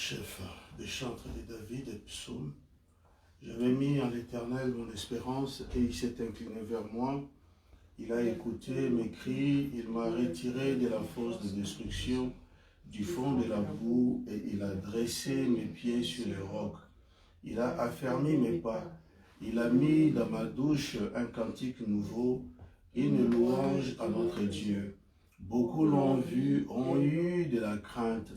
chef des chantres de David et psaumes. J'avais mis en l'Éternel mon espérance et il s'est incliné vers moi. Il a écouté mes cris, il m'a retiré de la fosse de destruction, du fond de la boue, et il a dressé mes pieds sur les rocs. Il a affermi mes pas. Il a mis dans ma douche un cantique nouveau, une louange à notre Dieu. Beaucoup l'ont vu, ont eu de la crainte,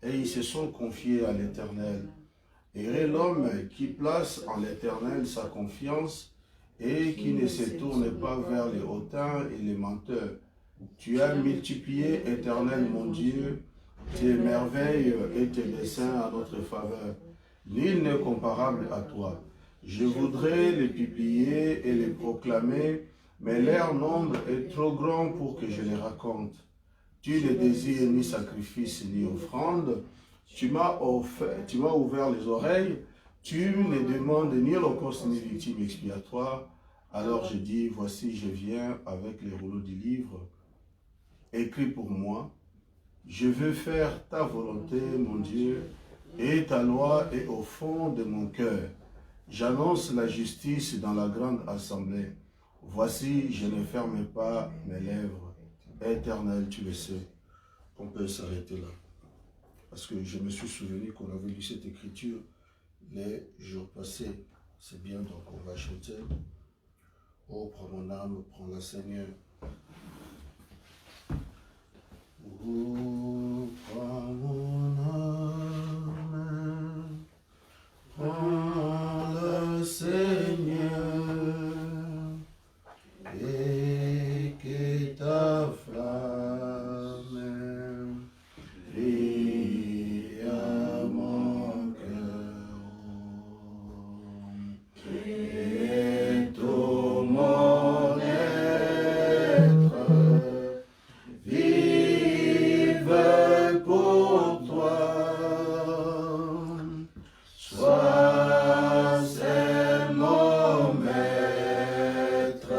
et ils se sont confiés à l'Éternel. Heureux l'homme qui place en l'Éternel sa confiance et qui ne se tourne pas vers les hautains et les menteurs. Tu as multiplié, Éternel mon Dieu, tes merveilles et tes desseins à notre faveur. Nul n'est comparable à toi. Je voudrais les publier et les proclamer, mais leur nombre est trop grand pour que je les raconte. Tu ne désires ni sacrifice ni offrande. Tu m'as ouvert les oreilles. Tu ne demandes ni holocauste ni victime expiatoire. Alors je dis, voici, je viens avec les rouleaux du livre. Écris pour moi. Je veux faire ta volonté, mon Dieu, et ta loi est au fond de mon cœur. J'annonce la justice dans la grande assemblée. Voici, je ne ferme pas mes lèvres. Éternel, tu le sais. On peut s'arrêter là. Parce que je me suis souvenu qu'on avait lu cette écriture les jours passés. C'est bien, donc on va chanter. Oh, prends mon âme, prends la Seigneur. Oh, prends mon âme, prends le Seigneur, et que ta flamme brille à mon cœur. Et tout mon être vive pour toi. Sois c'est mon maître,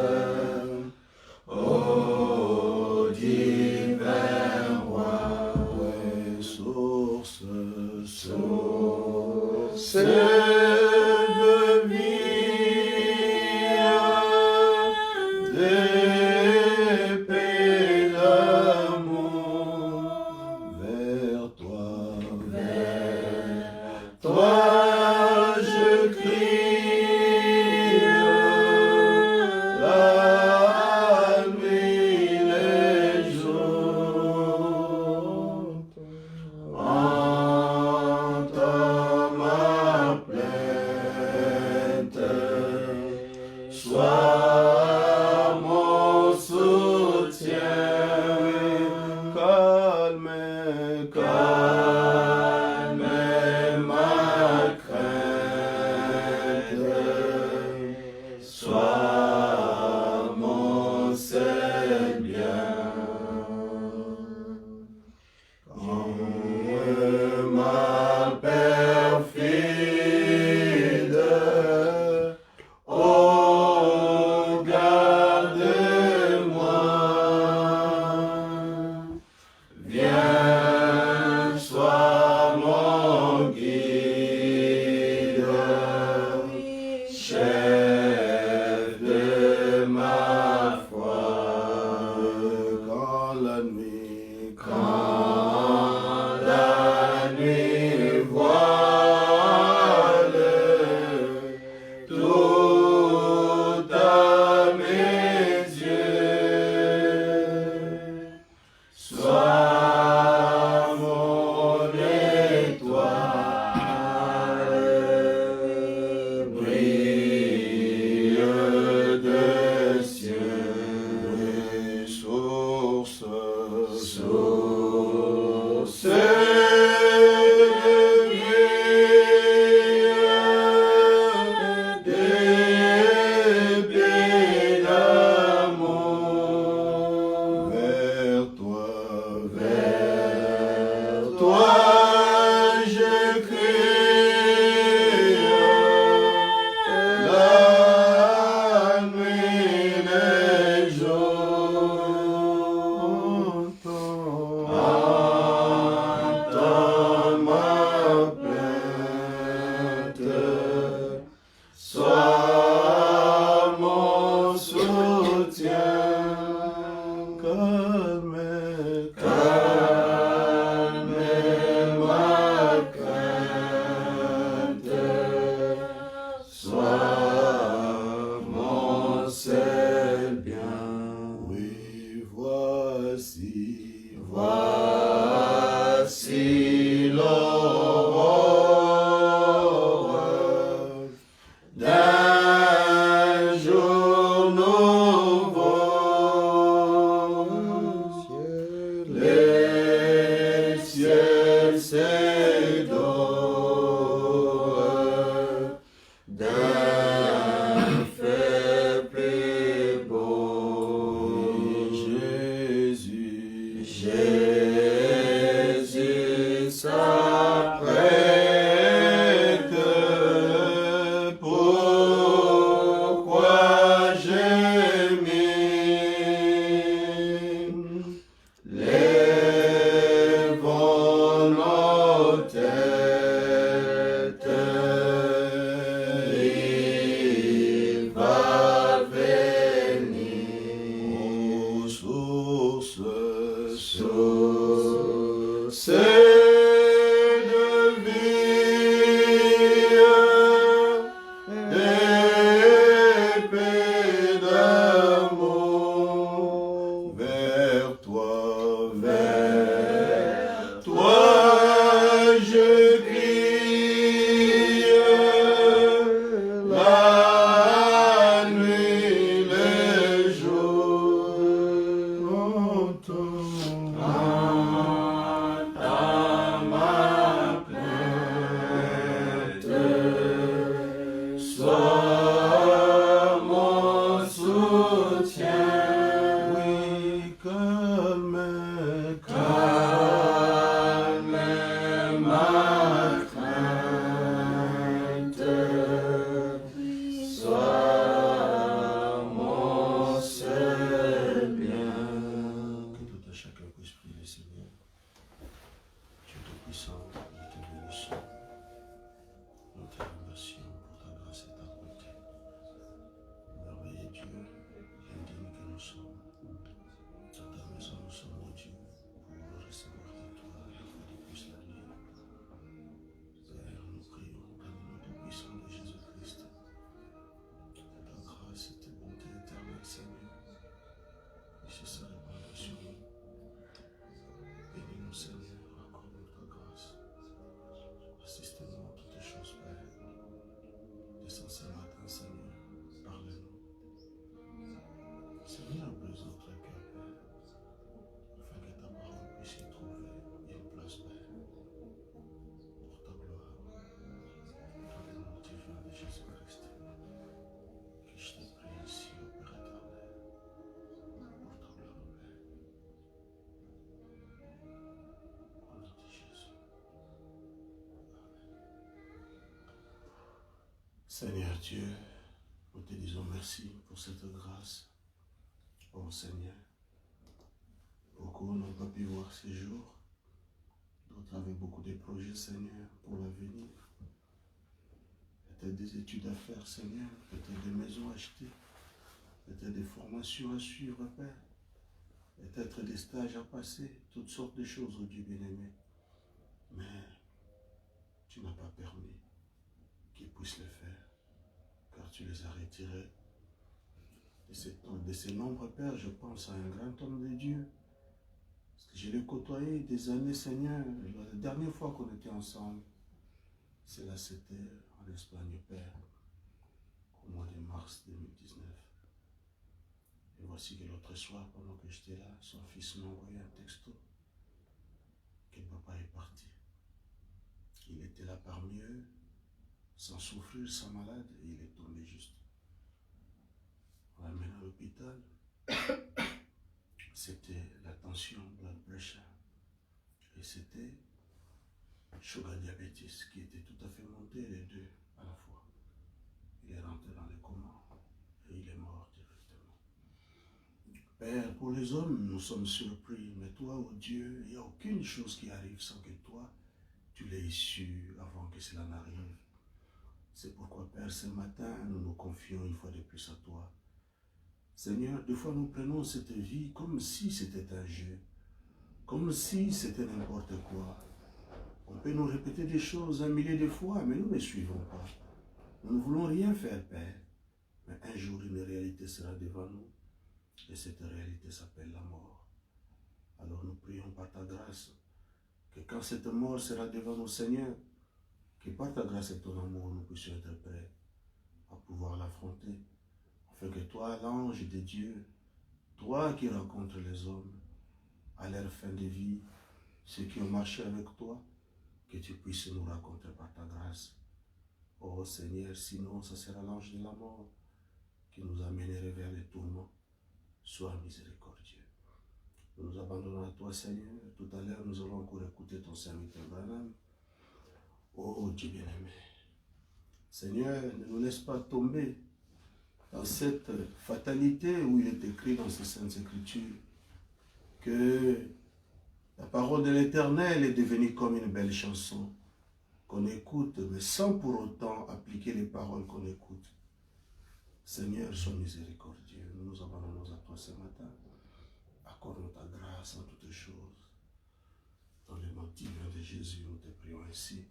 merci se répandre sur nous. Bénis-nous, Seigneur, accorde-nous ta grâce. Assiste-nous en toutes choses, Père. Descends ce matin, Seigneur, parle-nous. Seigneur, brise notre cœur, Père, afin que ta parole puisse y trouver une place, Père, pour ta gloire. Dans le nom divin de Jésus-Christ, que je te prie ici, au Père éternel, pour ta gloire, Père. Au nom de Jésus. Seigneur Dieu, nous te disons merci pour cette grâce. Oh Seigneur, beaucoup n'ont pas pu voir ces jours, d'autres avaient beaucoup de projets, Seigneur, pour l'avenir. Peut-être des études à faire, Seigneur, peut-être des maisons à acheter, peut-être des formations à suivre, Père, peut-être des stages à passer, toutes sortes de choses, oh Dieu bien-aimé. Mais tu n'as pas permis qu'ils puissent le faire, car tu les as retirés. De ces nombres, Père, je pense à un grand homme de Dieu. Parce que je l'ai côtoyé des années, Seigneur. La dernière fois qu'on était ensemble, cela c'était en Espagne, Père, au mois de mars 2019. Et voici que l'autre soir, pendant que j'étais là, son fils m'a envoyé un texto que papa est parti. Il était là parmi eux, sans souffrir, sans malade, et il est tombé juste. On l'a amené à l'hôpital. C'était la tension, blood pressure. Et c'était sugar diabetes qui était tout à fait monté, les deux à la fois. Il est rentré dans les comas et il est mort directement. Père, pour les hommes, nous sommes surpris, mais toi, oh Dieu, il n'y a aucune chose qui arrive sans que toi, tu l'aies su avant que cela n'arrive. C'est pourquoi, Père, ce matin, nous nous confions une fois de plus à toi. Seigneur, des fois nous prenons cette vie comme si c'était un jeu, comme si c'était n'importe quoi. On peut nous répéter des choses un millier de fois, mais nous ne suivons pas. Nous ne voulons rien faire, Père. Mais un jour, une réalité sera devant nous, et cette réalité s'appelle la mort. Alors nous prions par ta grâce, que quand cette mort sera devant nous, Seigneur, que par ta grâce et ton amour, nous puissions être prêts à pouvoir l'affronter. Afin que toi, l'ange de Dieu, toi qui rencontres les hommes à leur fin de vie, ceux qui ont marché avec toi, que tu puisses nous rencontrer par ta grâce. Oh Seigneur, sinon ce sera l'ange de la mort qui nous amènerait vers les tourments. Sois miséricordieux. Nous nous abandonnons à toi, Seigneur. Tout à l'heure, nous allons encore écouter ton serviteur Branham. Oh Dieu bien-aimé. Seigneur, ne nous laisse pas tomber dans cette fatalité où il est écrit dans ces saintes écritures que la parole de l'Éternel est devenue comme une belle chanson qu'on écoute, mais sans pour autant appliquer les paroles qu'on écoute. Seigneur, sois miséricordieux. Nous nous abandonnons à toi ce matin. Accorde-nous ta grâce en toutes choses. Dans le nom divin de Jésus, nous te prions ainsi.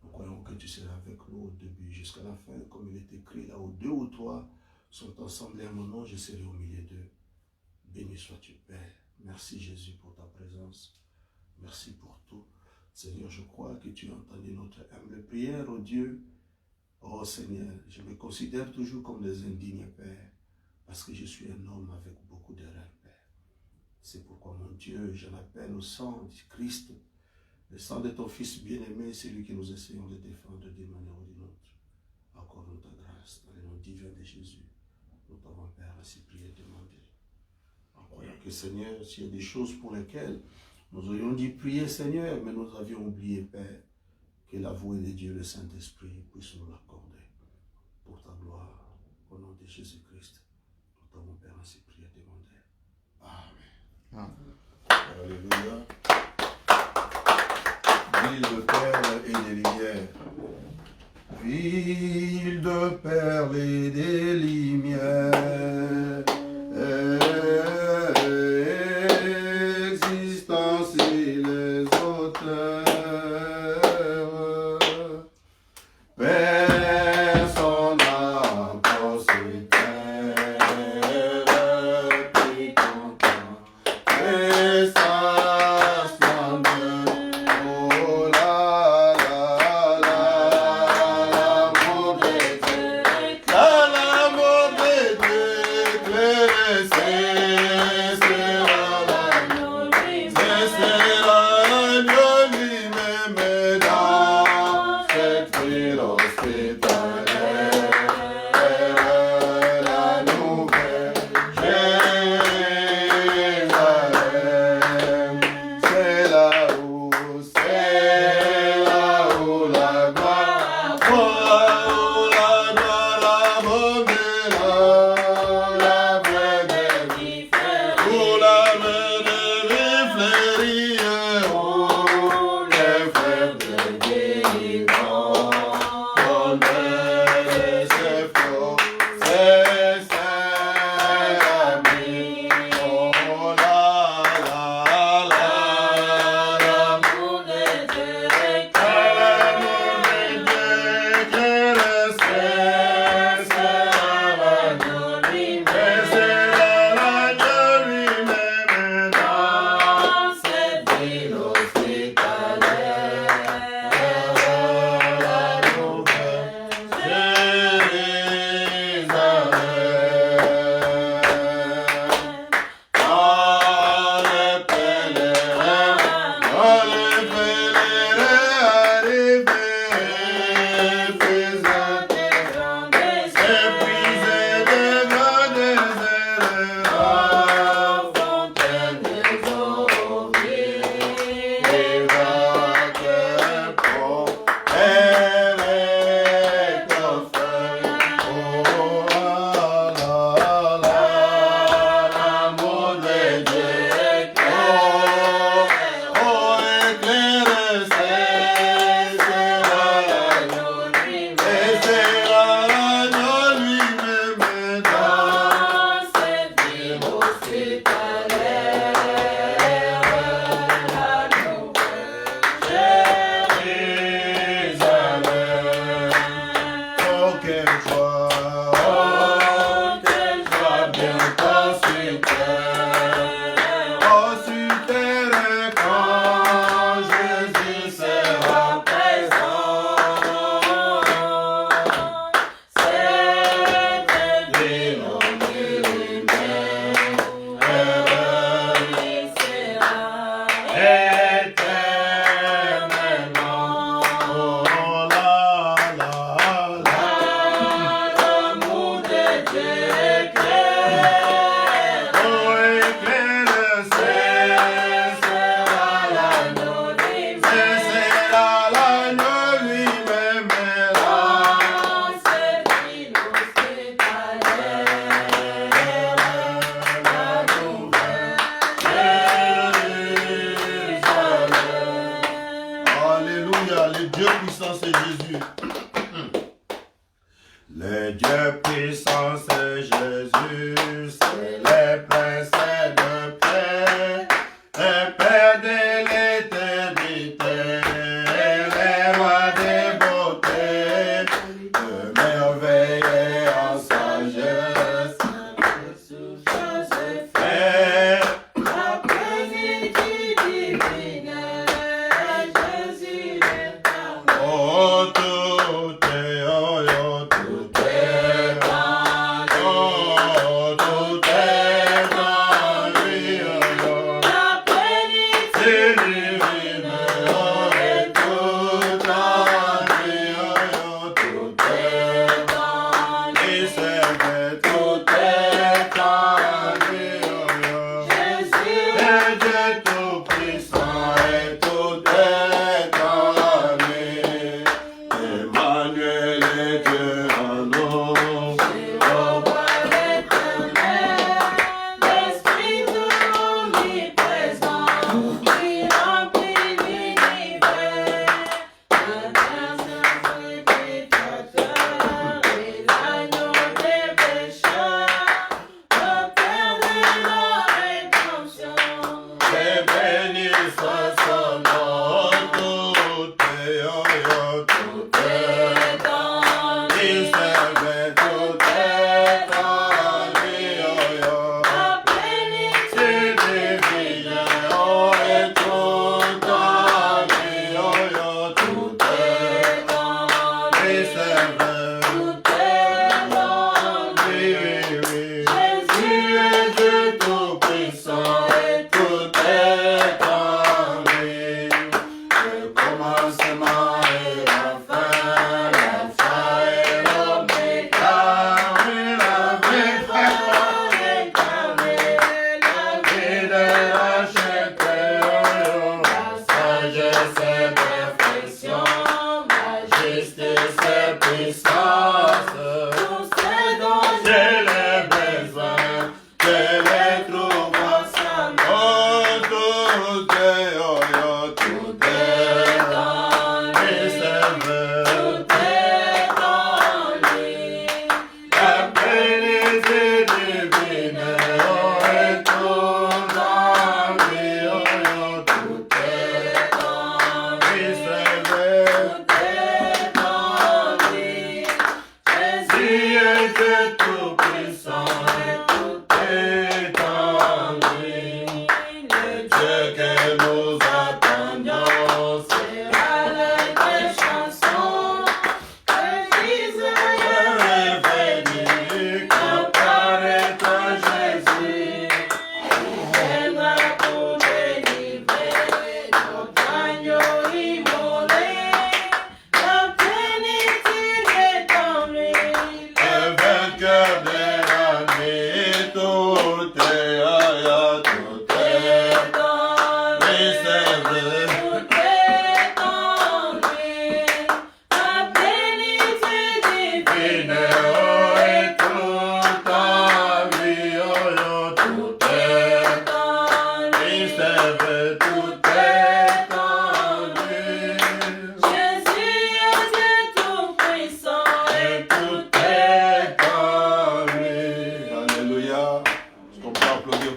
Nous croyons que tu seras avec nous au début jusqu'à la fin, comme il est écrit là où 2 ou 3 sont ensemble à mon nom, je serai au milieu d'eux. Béni sois-tu, Père. Merci Jésus pour ta présence. Merci pour tout. Seigneur, je crois que tu as entendu notre humble prière, oh Dieu. Oh Seigneur, je me considère toujours comme des indignes, Père, parce que je suis un homme avec beaucoup d'erreurs, Père. C'est pourquoi, mon Dieu, j'en appelle au sang du Christ, le sang de ton Fils bien-aimé, celui que nous essayons de défendre d'une manière ou d'une autre. Accorde-nous ta grâce, dans le nom divin de Jésus. Nous t'avons, Père, ainsi prié et demandé. En croyant que, Seigneur, s'il y a des choses pour lesquelles nous aurions dit prier, Seigneur, mais nous avions oublié, Père, que la voix de Dieu, le Saint-Esprit, puisse nous l'accorder pour ta gloire. Au nom de Jésus-Christ, nous t'avons, Père, ainsi prié et demandé. Amen. Alléluia. Ville de perles et de lumières. Ville de perles et de lumières. Existence et les auteurs. Personne n'a encore cette terre qui contemple. Heureux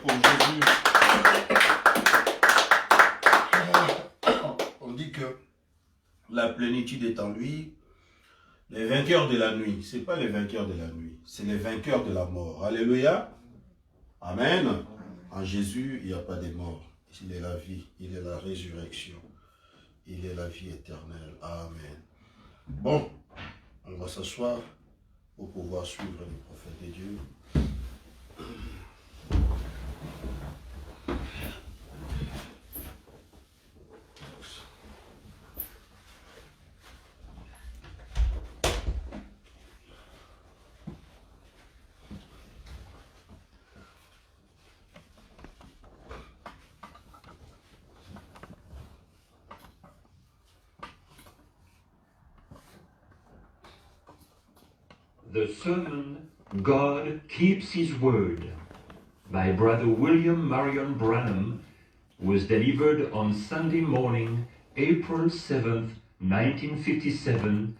pour Jésus. On dit que la plénitude est en lui. Les vainqueurs de la nuit, ce n'est pas les vainqueurs de la nuit, c'est les vainqueurs de la mort. Alléluia. Amen. En Jésus, il n'y a pas de mort. Il est la vie, il est la résurrection. Il est la vie éternelle. Amen. Bon, on va s'asseoir pour pouvoir suivre le prophète de Dieu. The sermon, God Keeps His Word, by Brother William Marion Branham, was delivered on Sunday morning, April 7th, 1957,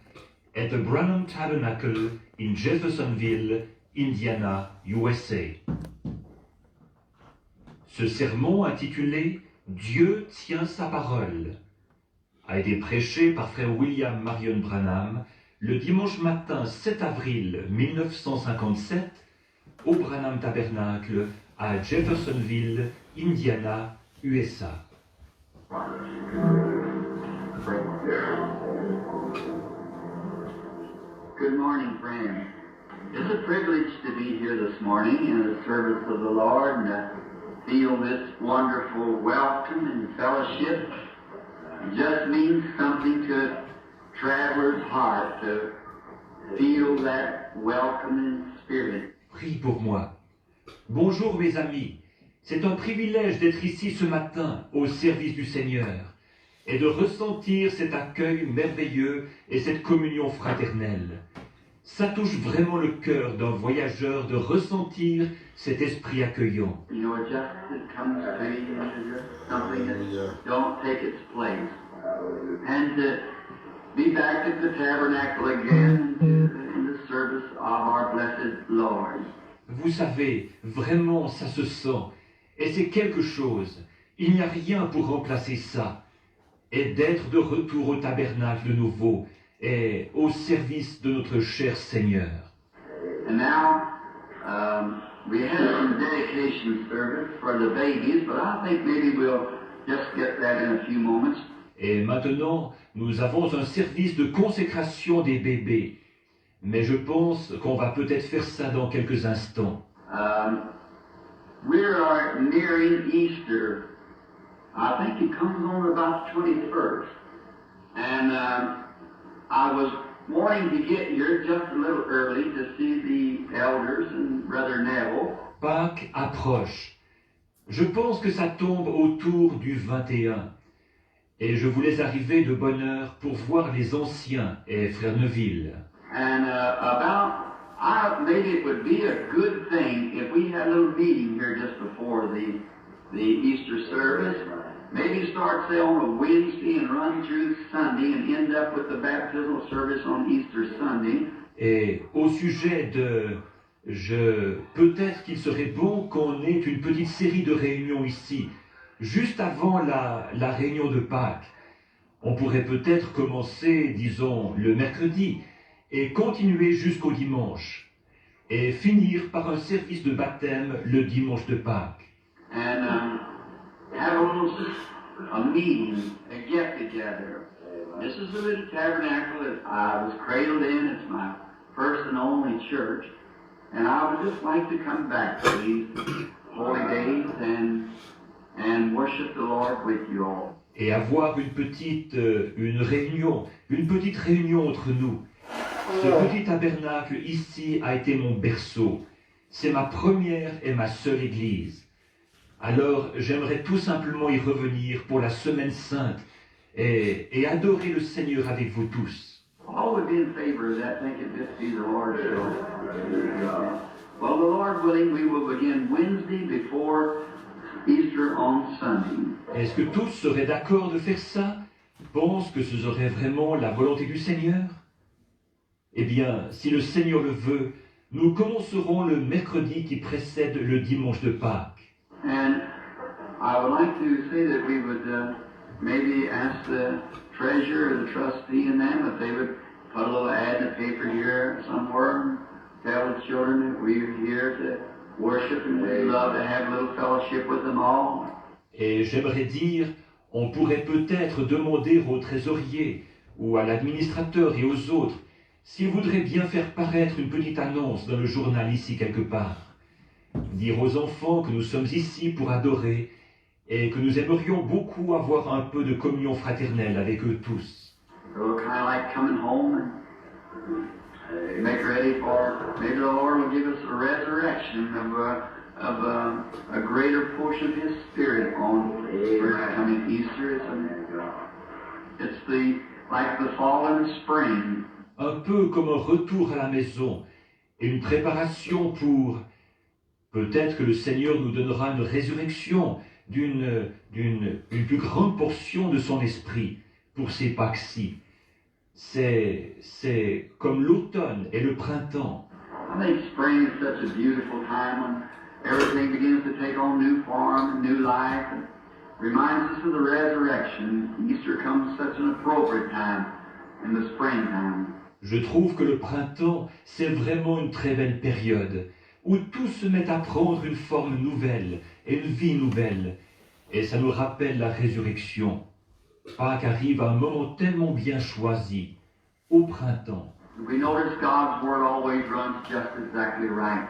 at the Branham Tabernacle in Jeffersonville, Indiana, USA. Ce sermon intitulé « Dieu tient sa parole » a été prêché par frère William Marion Branham le dimanche matin 7 avril 1957 au Branham Tabernacle à Jeffersonville, Indiana, USA. Good morning, friends. It's a privilege to be here this morning in the service of the Lord and to feel this wonderful welcome and fellowship. It just means something to a traveler's heart to feel that welcoming spirit. Prie pour moi. Bonjour mes amis. C'est un privilège d'être ici ce matin au service du Seigneur et de ressentir cet accueil merveilleux et cette communion fraternelle. Ça touche vraiment le cœur d'un voyageur de ressentir cet esprit accueillant. You know, it comes to you, it's just something that don't take its place. And to be back at the tabernacle again in the service of our blessed Lord. Vous savez, vraiment ça se sent. Et c'est quelque chose. Il n'y a rien pour remplacer ça. Et d'être de retour au tabernacle de nouveau et au service de notre cher Seigneur. And now, we had some dedication service for the babies, but I think maybe we'll just get that in a few moments. Et maintenant, nous avons un service de consécration des bébés. Mais je pense qu'on va peut-être faire ça dans quelques instants. We are nearing Easter. I think it comes on about the 21st. And I was wanting to get here just a little early to see the elders and Brother Neville. Pâques approche. Je pense que ça tombe autour du 21. Et je voulais arriver de bonne heure pour voir les anciens et Frère Neville. And maybe it would be a good thing if we had a little meeting here just before the Easter service. Maybe start, say, on a Wednesday and run through Sunday and end up with the baptismal service on Easter Sunday. Et au sujet de... Peut-être qu'il serait bon qu'on ait une petite série de réunions ici, juste avant la réunion de Pâques. On pourrait peut-être commencer, disons, le mercredi et continuer jusqu'au dimanche. Et finir par un service de baptême le dimanche de Pâques. And have a meeting, a get-together. This is the little tabernacle that I was cradled in. It's my first and only church. And I would just like to come back to these holy days and worship the Lord with you all. Et avoir une petite réunion entre nous. Ce petit tabernacle ici a été mon berceau. C'est ma première et ma seule église. Alors j'aimerais tout simplement y revenir pour la Semaine Sainte et adorer le Seigneur avec vous tous. All would be in favor of that, think it just be the Lord's will. Well, the Lord willing, we will begin Wednesday before Easter on Sunday. Est-ce que tous seraient d'accord de faire ça? Pensent que ce serait vraiment la volonté du Seigneur? Eh bien, si le Seigneur le veut, nous commencerons le mercredi qui précède le dimanche de Pâques. And I would like to say that we would maybe ask the treasurer or the trustee and them if they would put a little ad in the paper here somewhere, tell the children that we're here to worship and we'd love to have a little fellowship with them all. Et j'aimerais dire, on pourrait peut-être demander au trésorier ou à l'administrateur et aux autres s'ils voudraient bien faire paraître une petite annonce dans le journal ici quelque part. Dire aux enfants que nous sommes ici pour adorer et que nous aimerions beaucoup avoir un peu de communion fraternelle avec eux tous. So kind of like coming home and make ready for, maybe the Lord will give us a resurrection of a greater portion of His Spirit on first coming Easter. It's like the fall and the spring. Un peu comme un retour à la maison et une préparation pour... Peut-être que le Seigneur nous donnera une résurrection d'une plus grande portion de son esprit pour ces Pâques-ci. C'est comme l'automne et le printemps. I think spring is such a beautiful time when everything begins to take on new form and new life. And reminds us of the resurrection. Easter comes such an appropriate time in the springtime. Je trouve que le printemps, c'est vraiment une très belle période où tout se met à prendre une forme nouvelle et une vie nouvelle. Et ça nous rappelle la résurrection. Pâques arrive à un moment tellement bien choisi, au printemps. We notice God's Word always runs just exactly right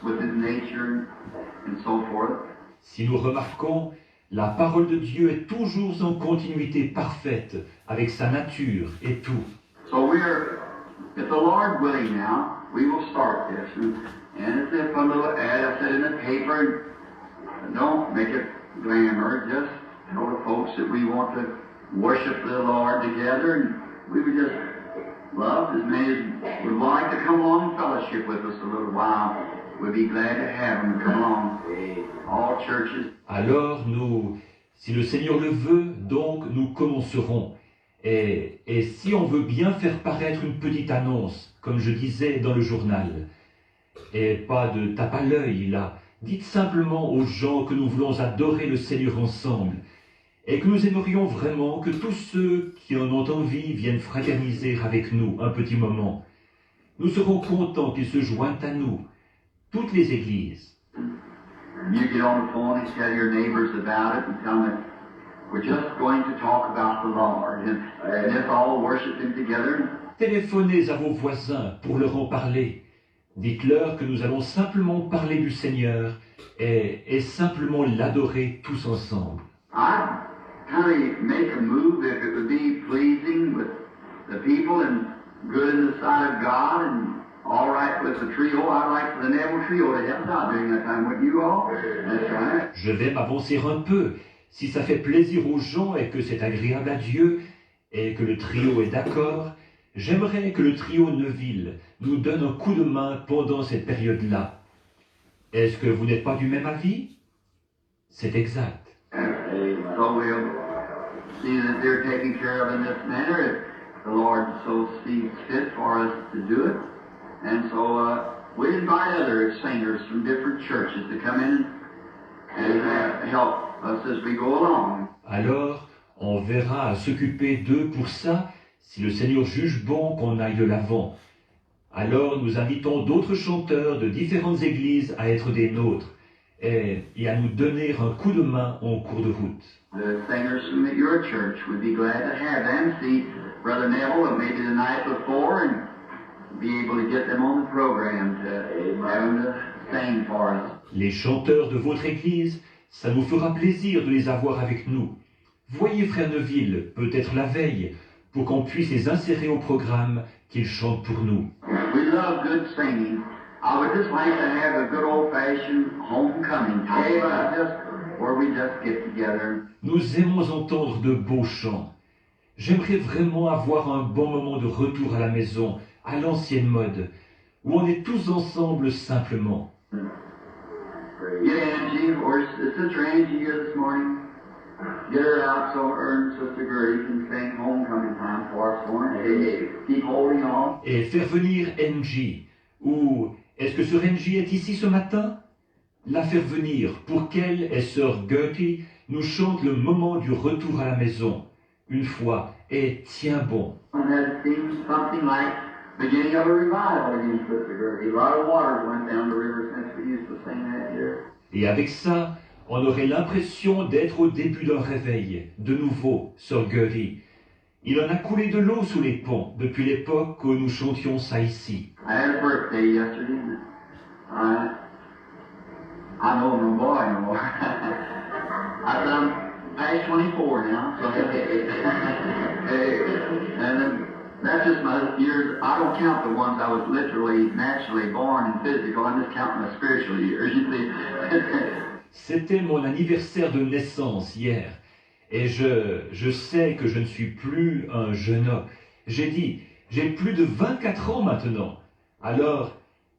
with His nature and so forth. Si nous remarquons, la parole de Dieu est toujours en continuité parfaite avec sa nature et tout. So if the Lord willing now, we will start this. And it's a little ad I said in the paper. Don't make it glamour. Just tell the folks that we want to worship the Lord together. And we would just love as many as would like to come along and fellowship with us a little while. We'd be glad to have them come along. All churches. Alors nous, si le Seigneur le veut, donc nous commencerons. Et si on veut bien faire paraître une petite annonce, comme je disais dans le journal, et pas de tape à l'œil là, dites simplement aux gens que nous voulons adorer le Seigneur ensemble, et que nous aimerions vraiment que tous ceux qui en ont envie viennent fraterniser avec nous un petit moment. Nous serons contents qu'ils se joignent à nous, toutes les églises. You get on the phone and tell your neighbors about it and tell them we're just going to talk about the Lord and let's all worship Him together. Téléphonez à vos voisins pour leur en parler. Dites-leur que nous allons simplement parler du Seigneur et simplement l'adorer tous ensemble. I'd kind of make a move if it would be pleasing with the people and good in the sight of God and all right with the trio. I'd like for the Neville Trio to help out during that time, wouldn't you all? That's right. Je vais m'avancer un peu. Si ça fait plaisir aux gens et que c'est agréable à Dieu et que le trio est d'accord, j'aimerais que le trio Neville nous donne un coup de main pendant cette période-là. Est-ce que vous n'êtes pas du même avis? C'est exact. So we'll see that they're taken care of in this manner if the Lord so sees fit for us to do it. And so we invite other singers from different churches to come in and help us as we go along. Alors, on verra à s'occuper d'eux pour ça, si le Seigneur juge bon qu'on aille de l'avant. Alors, nous invitons d'autres chanteurs de différentes églises à être des nôtres et à nous donner un coup de main en cours de route. The singers from your church would be glad to have them see Brother Neville maybe the night before and be able to get them on the program to have them to sing for us. Les chanteurs de votre église, ça nous fera plaisir de les avoir avec nous. Voyez Frère Neville, peut-être la veille, pour qu'on puisse les insérer au programme qu'ils chantent pour nous. We love good singing. I would just like to have a good old-fashioned homecoming day, where we just get together. Nous aimons entendre de beaux chants. J'aimerais vraiment avoir un bon moment de retour à la maison, à l'ancienne mode, où on est tous ensemble simplement. Get Angie, or Sister Angie here this morning. Get her out so her and Sister Gertie can sing homecoming time for us for her. Keep holding on. Et faire venir Angie, ou est-ce que ce Angie est ici ce matin? la faire venir pour qu'elle et sœur Gertie nous chantent le moment du retour à la maison, une fois, et tiens bon. And that seems something like beginning of a revival against Sister Gertie. A lot of waters went down the river since we used to sing that here. Et avec ça, on aurait l'impression d'être au début d'un réveil, de nouveau, sœur Gertie. Il en a coulé de l'eau sous les ponts depuis l'époque où nous chantions ça ici. I had a birthday yesterday. I know I'm a boy no more. I'm past 24 now, so and that's just my years. I don't count the ones I was literally, naturally born and physical. I'm just counting my spiritual years, you see. C'était mon anniversaire de naissance hier, et je sais que je ne suis plus un jeune homme. J'ai dit, j'ai plus de 24 ans maintenant. Alors,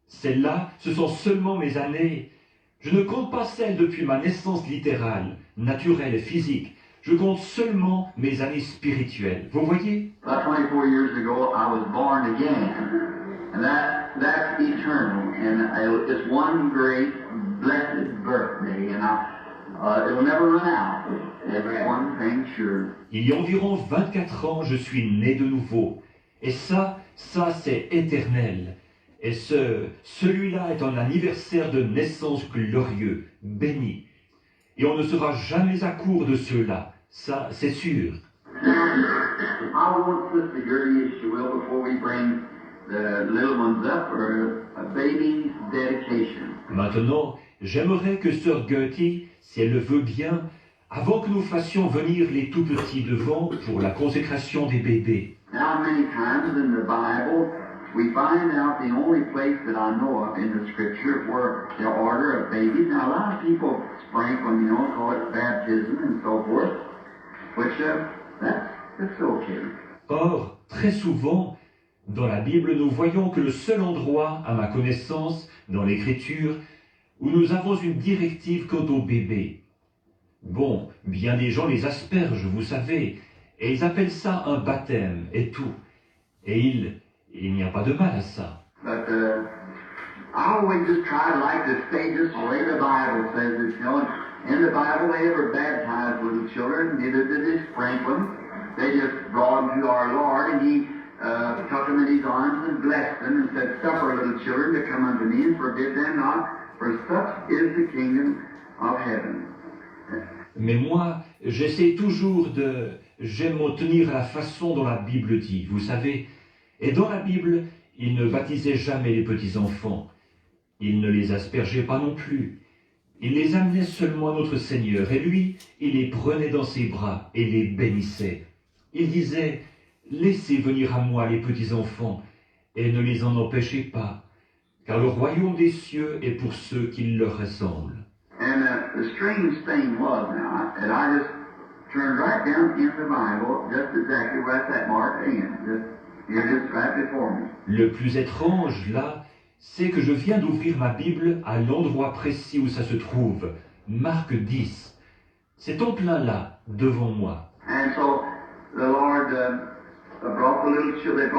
celles-là, ce sont seulement mes années. Je ne compte pas celles depuis ma naissance littérale, naturelle et physique. Je compte seulement mes années spirituelles. Vous voyez? About 24 years ago, I was born again, and that's eternal, and it's one great blessed birthday, and it'll never run out. There's one thing sure. Il y a environ 24 ans, je suis né de nouveau. Et ça c'est éternel. Et celui-là est un anniversaire de naissance glorieux, béni. Et on ne sera jamais à court de ceux-là. Ça, c'est sûr. I want Sister Gertie, if she will, before we bring the little ones up, for a baby's dedication. Maintenant, j'aimerais que sœur Gertie, si elle le veut bien, avant que nous fassions venir les tout-petits devant pour la consécration des bébés. Now, many times in the Bible, we find out the only place that I know of in the Scripture where the order of babies. Now, a lot of people sprinkle them, call it baptism and so forth, which that's okay. Or, très souvent, dans la Bible, nous voyons que le seul endroit, à ma connaissance, dans l'Écriture, où nous avons une directive quant aux bébés. Bon, bien des gens les aspergent, vous savez, et ils appellent ça un baptême et tout. Et il n'y a pas de mal à ça. But I always just try to like to stay just the way the Bible says it, In the Bible, they ever baptized little children, neither did they sprinkle them. They just brought them to our Lord, and He took them in His arms and blessed them and said, Suffer little children to come unto me, and forbid them not, for such is the kingdom of heaven. Mais moi, j'aime m'en tenir à la façon dont la Bible dit, vous savez. Et dans la Bible, il ne baptisait jamais les petits-enfants. Il ne les aspergeait pas non plus. Il les amenait seulement à notre Seigneur, et lui, il les prenait dans ses bras et les bénissait. Il disait, laissez venir à moi les petits-enfants, et ne les en empêchez pas, car le royaume des cieux est pour ceux qui leur ressemblent. And the strange thing was now, and I just turned right down in the Bible, just exactly right that mark ends. You're just right before me. Le plus étrange, là, c'est que je viens d'ouvrir ma Bible à l'endroit précis où ça se trouve, Marc 10. C'est en plein là, devant moi. And so the Lord brought the little children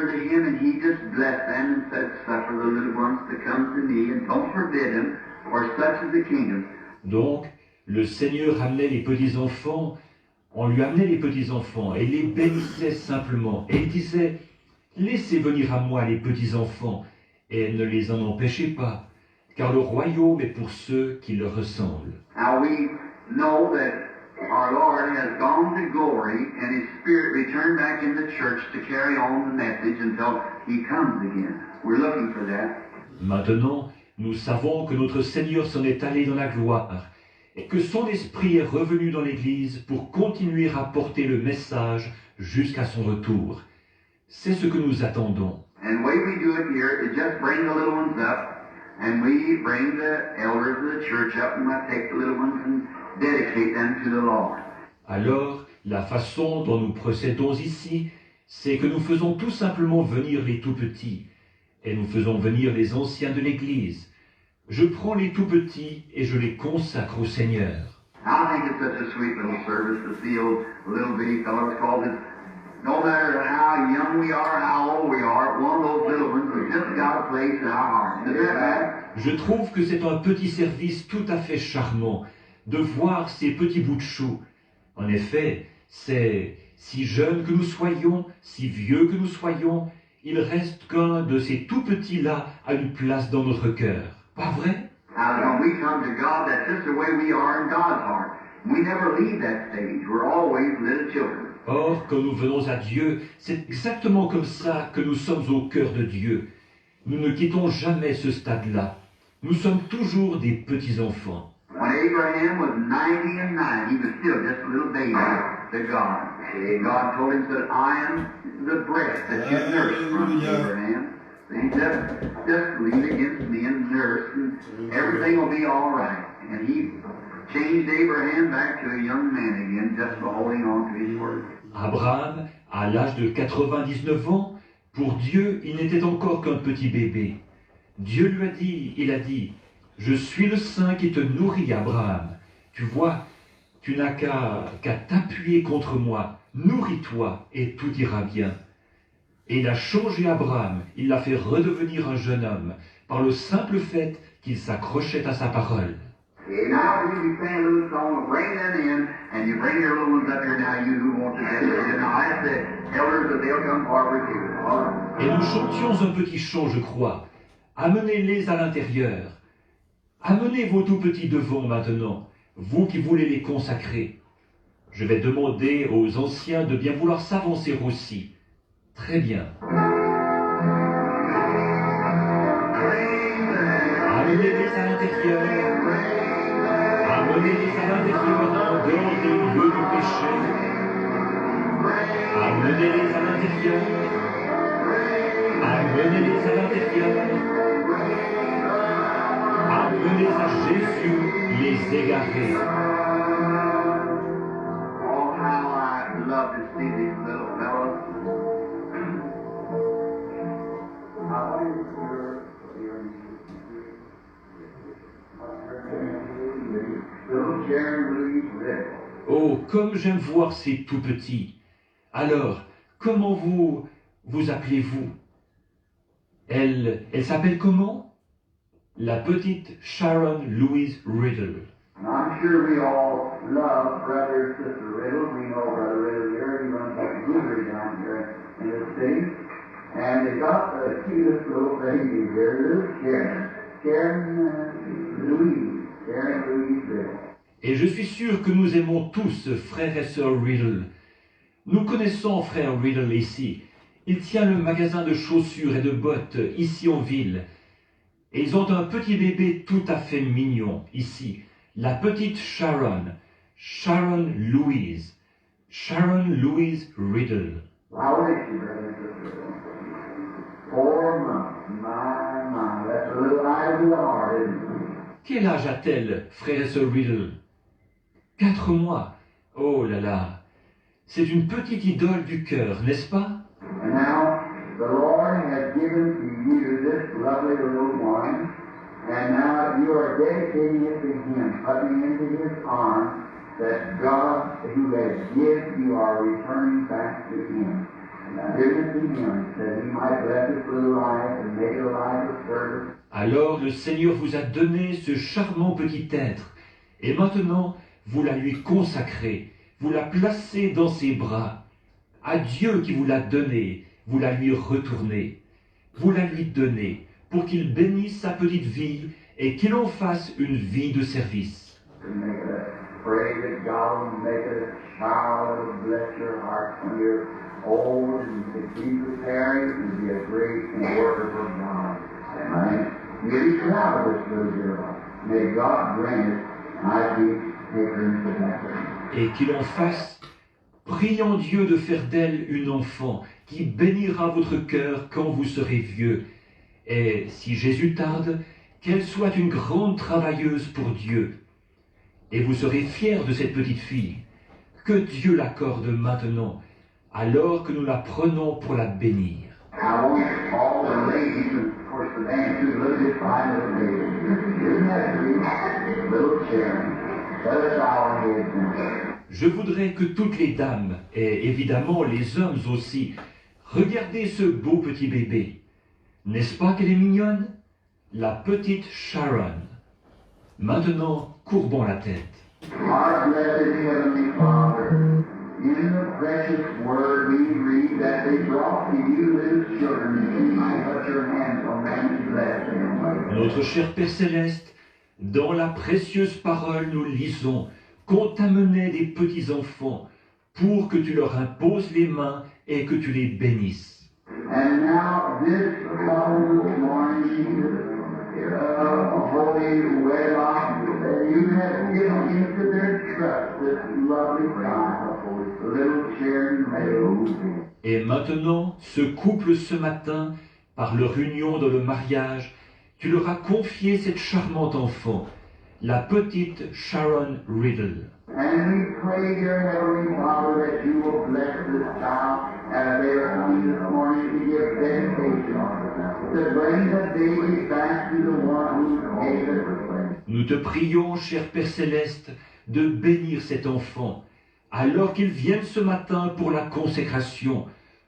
to Him, and He just blessed them and said, Suffer the little ones to come to me, and don't forbid them, for such is the kingdom. Donc, le Seigneur amenait les petits-enfants, on lui amenait les petits-enfants et les bénissait simplement. Et il disait, laissez venir à moi les petits-enfants, et ne les en empêchez pas, car le royaume est pour ceux qui leur ressemblent. Now we know that our Lord has gone to glory, and His Spirit returned back in the church to carry on the message until He comes again. We're looking for that. Maintenant, nous savons que notre Seigneur s'en est allé dans la gloire, et que son esprit est revenu dans l'Église pour continuer à porter le message jusqu'à son retour. C'est ce que nous attendons. And the way we do it here is just bring the little ones up, and we bring the elders of the church up, and we take the little ones and dedicate them to the Lord. Alors, la façon dont nous procédons ici, c'est que nous faisons tout simplement venir les tout-petits, et nous faisons venir les anciens de l'Église. Je prends les tout-petits et je les consacre au Seigneur. I think it's such a sweet little service to see those little bitty fellows, because it's no matter how young we are, how old we are, one of those little ones has just got a place in our hearts. Isn't that right? Je trouve que c'est un petit service tout à fait charmant de voir ces petits bouts de chou. En effet, c'est si jeune que nous soyons, si vieux que nous soyons, il reste qu'un de ces tout petits-là a une place dans notre cœur. Pas vrai? Now, when we come to God, that's just the way we are in God's heart. We never leave that stage. We're always little children. Or, quand nous venons à Dieu, c'est exactement comme ça que nous sommes au cœur de Dieu. Nous ne quittons jamais ce stade-là. Nous sommes toujours des petits-enfants. When Abraham was 90 and 9, he was still just a little baby to God. And God told him that I am the breast that you nursed from Abraham. And just lean against me and nurse, and everything will be all right. And he changed Abraham back to a young man again, just for holding on to his word. Abraham, à l'âge de 99 ans, pour Dieu, il n'était encore qu'un petit bébé. Dieu lui a dit, il a dit, « Je suis le saint qui te nourrit, Abraham. Tu vois, tu n'as qu'à t'appuyer contre moi. Nourris-toi et tout ira bien. » Et il a changé Abraham, il l'a fait redevenir un jeune homme, par le simple fait qu'il s'accrochait à sa parole. Okay, now you sing a little song, bring them in, and you bring your little ones up here now, you who want to get it. Now I ask the elders that they'll come forward too. All right. Et nous chantions un petit chant, je crois. Amenez-les à l'intérieur. Amenez vos tout petits devant maintenant, vous qui voulez les consacrer. Je vais demander aux anciens de bien vouloir s'avancer aussi. Très bien. Amenez-les à l'intérieur. Amenez-les à l'intérieur en dehors des lieux du péché. Amenez-les à l'intérieur. Amenez-les à l'intérieur. Amenez à Jésus les égarés. Oh, how I love to see these little fellows. Little Sharon Louise Rick. Oh, comme j'aime voir ces tout petits. Alors, comment vous appelez-vous? Elle s'appelle comment? La petite Sharon Louise Riddle. And I'm sure we all love Brother and Sister Riddle. We know Brother Riddle here. He runs like a guru down here in the city. And they got the cutest little baby here, little Sharon. Sharon Louise Riddle. Et je suis sûr que nous aimons tous frère et sœur Riddle. Nous connaissons frère Riddle ici. Il tient le magasin de chaussures et de bottes ici en ville. Et ils ont un petit bébé tout à fait mignon ici. La petite Sharon Louise Riddle. How old is she, Brother and Sister Riddle? 4 months. My. That's a little eye of the heart, isn't it? Quel âge a-t-elle, frère et sœur Riddle? 4 mois. Oh là là. C'est une petite idole du cœur, n'est-ce pas? And now, the Lord has given to you this lovely little one, and now you are dedicating it to Him, putting it into His arms, that God, who has given, you are returning back to Him. Giving it to Him, that He might bless His little life and make it a life of service. Alors le Seigneur vous a donné ce charmant petit être, et maintenant vous la lui consacrez, vous la placez dans ses bras. À Dieu qui vous l'a donné, vous la lui retournez, vous la lui donnez, pour qu'il bénisse sa petite vie et qu'il en fasse une vie de service. Pray that God will make it a child that will bless your heart when you're old and to keep preparing and be a great worker for God. Amen. You're proud of this little girl. May God grant it, and I keep taking into that. Et qu'il en fasse, prions Dieu de faire d'elle une enfant qui bénira votre cœur quand vous serez vieux. Et si Jésus tarde, qu'elle soit une grande travailleuse pour Dieu. Et vous serez fiers de cette petite fille. Que Dieu l'accorde maintenant, alors que nous la prenons pour la bénir. I want all the ladies, and of course the man too, look at this fine little baby. Isn't that sweet? Little Sharon. Let us bow our heads now. Je voudrais que toutes les dames, et évidemment les hommes aussi, regardez ce beau petit bébé. N'est-ce pas qu'elle est mignonne? la petite Sharon. Maintenant, courbons la tête. Our blessed Heavenly Father, in the precious word we read that they brought to you little children, that you might put your hands on them and bless them. Notre cher Père Céleste, dans la précieuse parole, nous lisons qu'on t'amenait des petits enfants pour que tu leur imposes les mains et que tu les bénisses. And now this couple this morning, holy wedlock, that you have given into their trust this lovely child, little Sharon May. Et maintenant, ce couple ce matin, par leur union dans le mariage, tu leur as confié cette charmante enfant, la petite Sharon Riddle. And we pray, dear Heavenly Father, that you will bless this child as they are coming this morning to give dedication, to bring the baby back to the one who gave it. Nous te prions, cher Père Céleste, de bénir cet enfant, alors qu'ils viennent ce matin pour la consécration,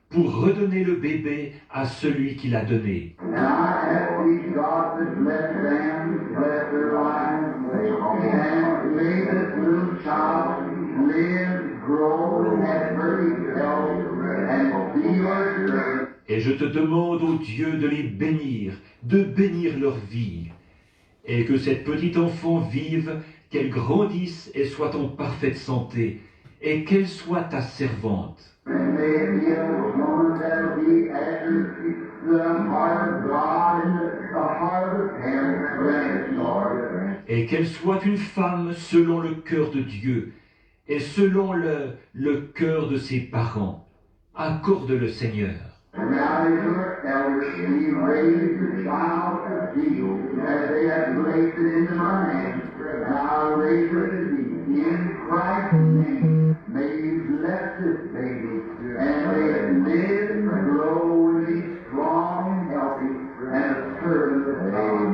pour redonner le bébé à celui qui l'a donné. And I ask thee, God, to bless them, bless their lives, and may this little child live, grow, and have perfect health, and be your servant. Et je te demande, ô Dieu, de les bénir, de bénir leur vie, et que cette petite enfant vive, qu'elle grandisse et soit en parfaite santé, et qu'elle soit ta servante. And may it be a woman that will be after the heart of God and the heart of the parents, grant it, Lord. Et qu'elle soit une femme selon le cœur de Dieu, et selon le cœur de ses parents. Accorde-le, Seigneur. And now as your elders, we raise the child to thee, as they have placed it into my hands. Now raise her to thee. In Christ's name, may you bless this baby, and may it live and grow and be strong and healthy, and a servant of God.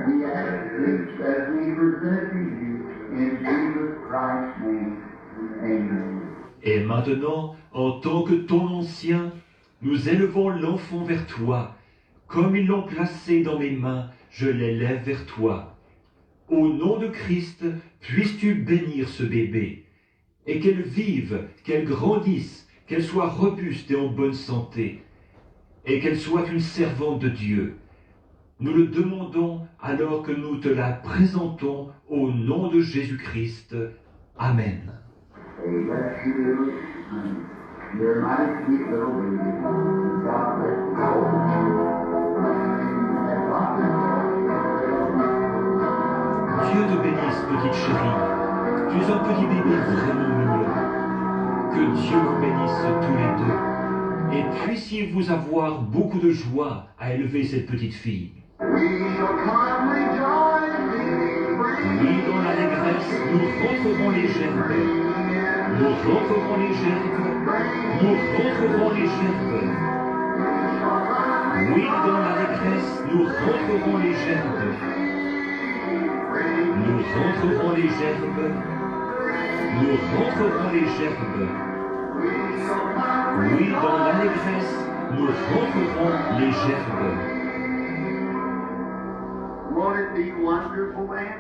We ask this as we present to you, in Jesus Christ's name. Amen. Et maintenant, en tant que ton ancien, nous élevons l'enfant vers toi. Comme ils l'ont placé dans mes mains, je l'élève vers toi. Au nom de Christ, puisses-tu bénir ce bébé, et qu'elle vive, qu'elle grandisse, qu'elle soit robuste et en bonne santé, et qu'elle soit une servante de Dieu. Nous le demandons alors que nous te la présentons au nom de Jésus-Christ. Amen. Bless you. You're mighty sweet little baby. God bless Dieu te bénisse, petite chérie. Tu es un petit bébé vraiment mignon. Que Dieu vous bénisse tous les deux. Et puissiez-vous avoir beaucoup de joie à élever cette petite fille. Oui, dans l'allégresse, nous rentrerons les gerbes. Nous rentrerons les gerbes. Nous rentrerons les gerbes. Oui, dans l'allégresse, nous rentrerons les gerbes. Nous rentrerons les gerbes. Nous rentrerons les gerbes. Oui, dans l'allégresse, nous rentrerons les gerbes. Won't it be wonderful, man?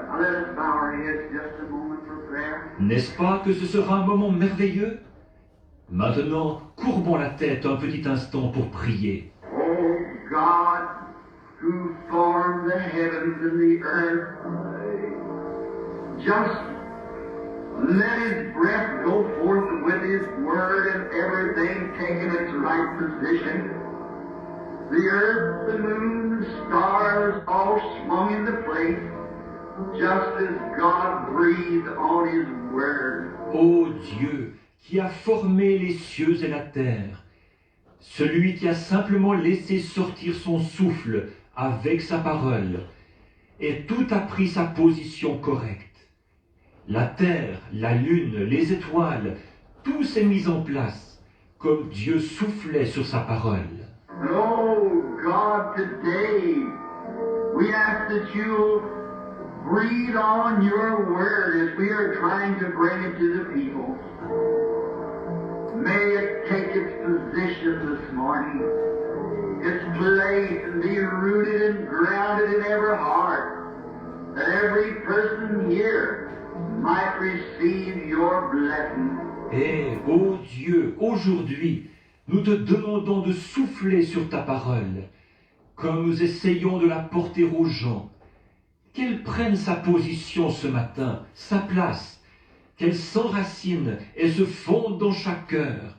Now let us bow our heads just a moment for prayer. N'est-ce pas que ce sera un moment merveilleux? Maintenant, courbons la tête un petit instant pour prier. Oh God, who formed the heavens and the earth, just let His breath go forth with His word and everything taking its right position. The earth, the moon, the stars all swung into place, just as God breathed on His word. Ô Dieu, qui a formé les cieux et la terre, celui qui a simplement laissé sortir son souffle avec sa parole, et tout a pris sa position correcte. La terre, la lune, les étoiles, tout s'est mis en place, comme Dieu soufflait sur sa parole. Oh God, today we ask that you'll breathe on your word as we are trying to bring it to the people. May it take its position this morning, its place and be rooted and grounded in every heart, that every person here might receive your blessing. Et, ô Dieu, aujourd'hui, nous te demandons de souffler sur ta parole, comme nous essayons de la porter aux gens, qu'elle prenne sa position ce matin, sa place, qu'elle s'enracine et se fonde dans chaque cœur,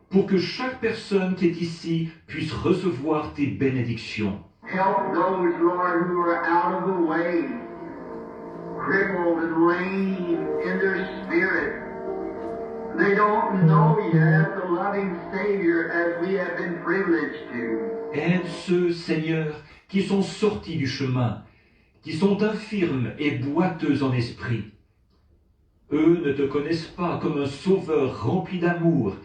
pour que chaque personne qui est ici puisse recevoir tes bénédictions. Help those, Lord, who are out of the way, crippled and lame in their spirit. They don't know yet the loving Savior as we have been privileged to. Aide ceux, Seigneur, qui sont sortis du chemin, qui sont infirmes et boiteux en esprit. Eux ne te connaissent pas comme un sauveur rempli d'amour,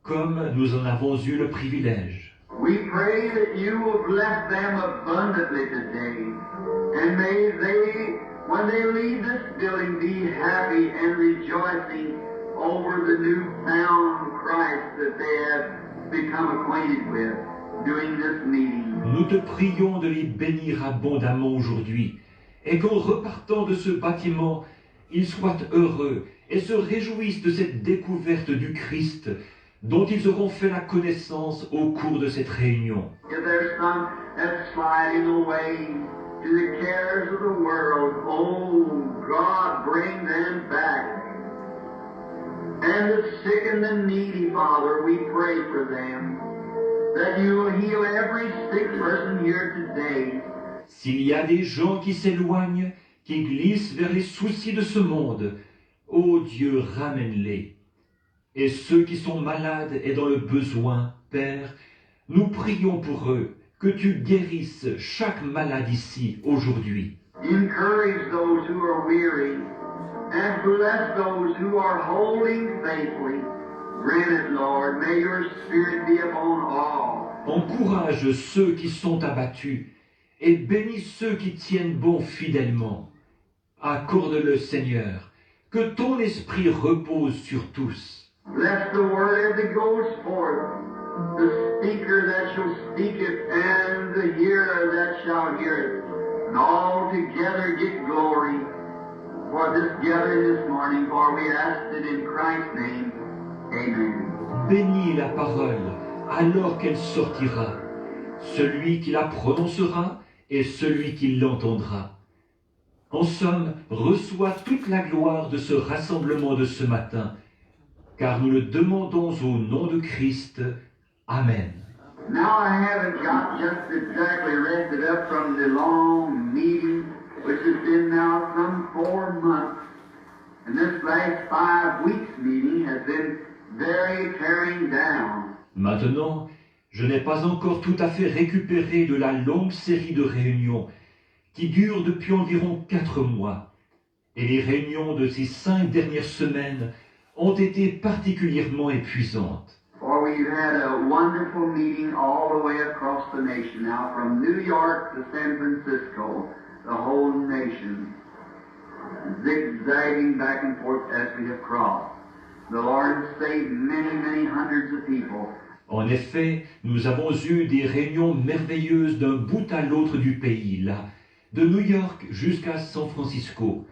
comme nous en avons eu le privilège. We pray that you will bless them abundantly today, and may they, when they leave this building, be happy and rejoicing over the newfound Christ that they have become acquainted with during this meeting. Nous te prions de les bénir abondamment aujourd'hui, et qu'en repartant de ce bâtiment, ils soient heureux et se réjouissent de cette découverte du Christ dont ils auront fait la connaissance au cours de cette réunion. If there's some that's sliding away to the cares of the world, oh God, bring them back. And the sick and the needy, Father, we pray for them, that you will heal every sick person here today. S'il y a des gens qui s'éloignent, qui glissent vers les soucis de ce monde, ô Dieu, ramène-les. Et ceux qui sont malades et dans le besoin, Père, nous prions pour eux, que tu guérisses chaque malade ici, aujourd'hui. Encourage those who are weary, and bless those who are holding faithfully. Grant it, Lord, may your Spirit be upon all. Encourage ceux qui sont abattus, et bénis ceux qui tiennent bon fidèlement. Accorde-le, Seigneur, que ton esprit repose sur tous. Bless the word as it goes forth, the speaker that shall speak it, and the hearer that shall hear it. And all together get glory for this gathering this morning, for we ask it in Christ's name. Amen. Bénis la parole alors qu'elle sortira, celui qui la prononcera et celui qui l'entendra. En somme, reçois toute la gloire de ce rassemblement de ce matin, car nous le demandons au nom de Christ. Amen. Now I haven't got just exactly rested up from the long meeting, which has been now some 4 months. And this last 5 weeks meeting has been very tearing down. Maintenant, je n'ai pas encore tout à fait récupéré de la longue série de réunions qui dure depuis environ 4 mois. Et les réunions de ces 5 dernières semaines ont été particulièrement épuisantes. For we've had a wonderful meeting all the way across the nation now, from New York to San Francisco, the whole nation, zigzagging back and forth as we have crossed. The Lord saved many, many hundreds of people. En effet, nous avons eu des réunions merveilleuses d'un bout à l'autre du pays, là, de New York jusqu'à San Francisco.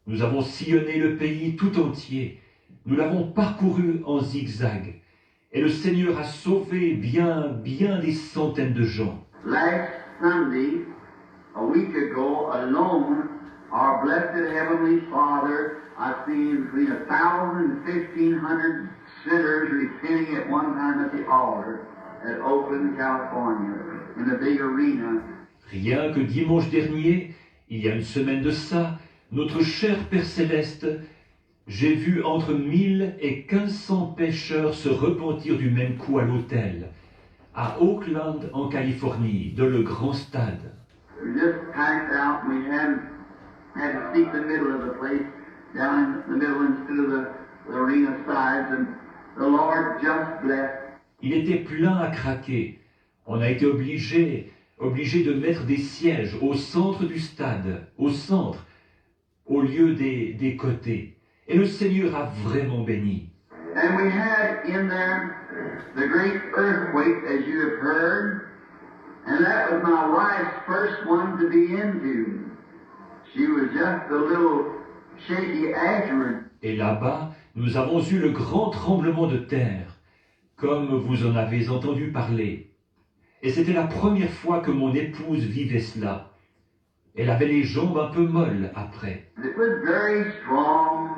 Nous avons sillonné le pays tout entier. Nous l'avons parcouru en zigzag. Et le Seigneur a sauvé bien des centaines de gens. Last Sunday, a week ago, alone, our blessed Heavenly Father, I've seen between 1,000 and 1,500 sinners repenting at one time at the altar at Oakland, California, in a big arena. Rien que dimanche dernier, il y a une semaine de ça, notre cher Père Céleste, j'ai vu entre 1000 et 1500 pécheurs se repentir du même coup à l'autel, à Oakland, en Californie, dans le grand stade. We just packed out, we had to seek the middle of the place, down in the middle instead of the arena sides, and the Lord just blessed. Il était plein à craquer. On a été obligé de mettre des sièges au centre du stade, au centre, au lieu des côtés. Et le Seigneur a vraiment béni. And we had in there the great earthquake, as you have heard, And that was my wife's first one to be into. She was just a little shaky afterward. Et là-bas, nous avons eu le grand tremblement de terre, comme vous en avez entendu parler. Et c'était la première fois que mon épouse vivait cela. Elle avait les jambes un peu molles après. It was very strong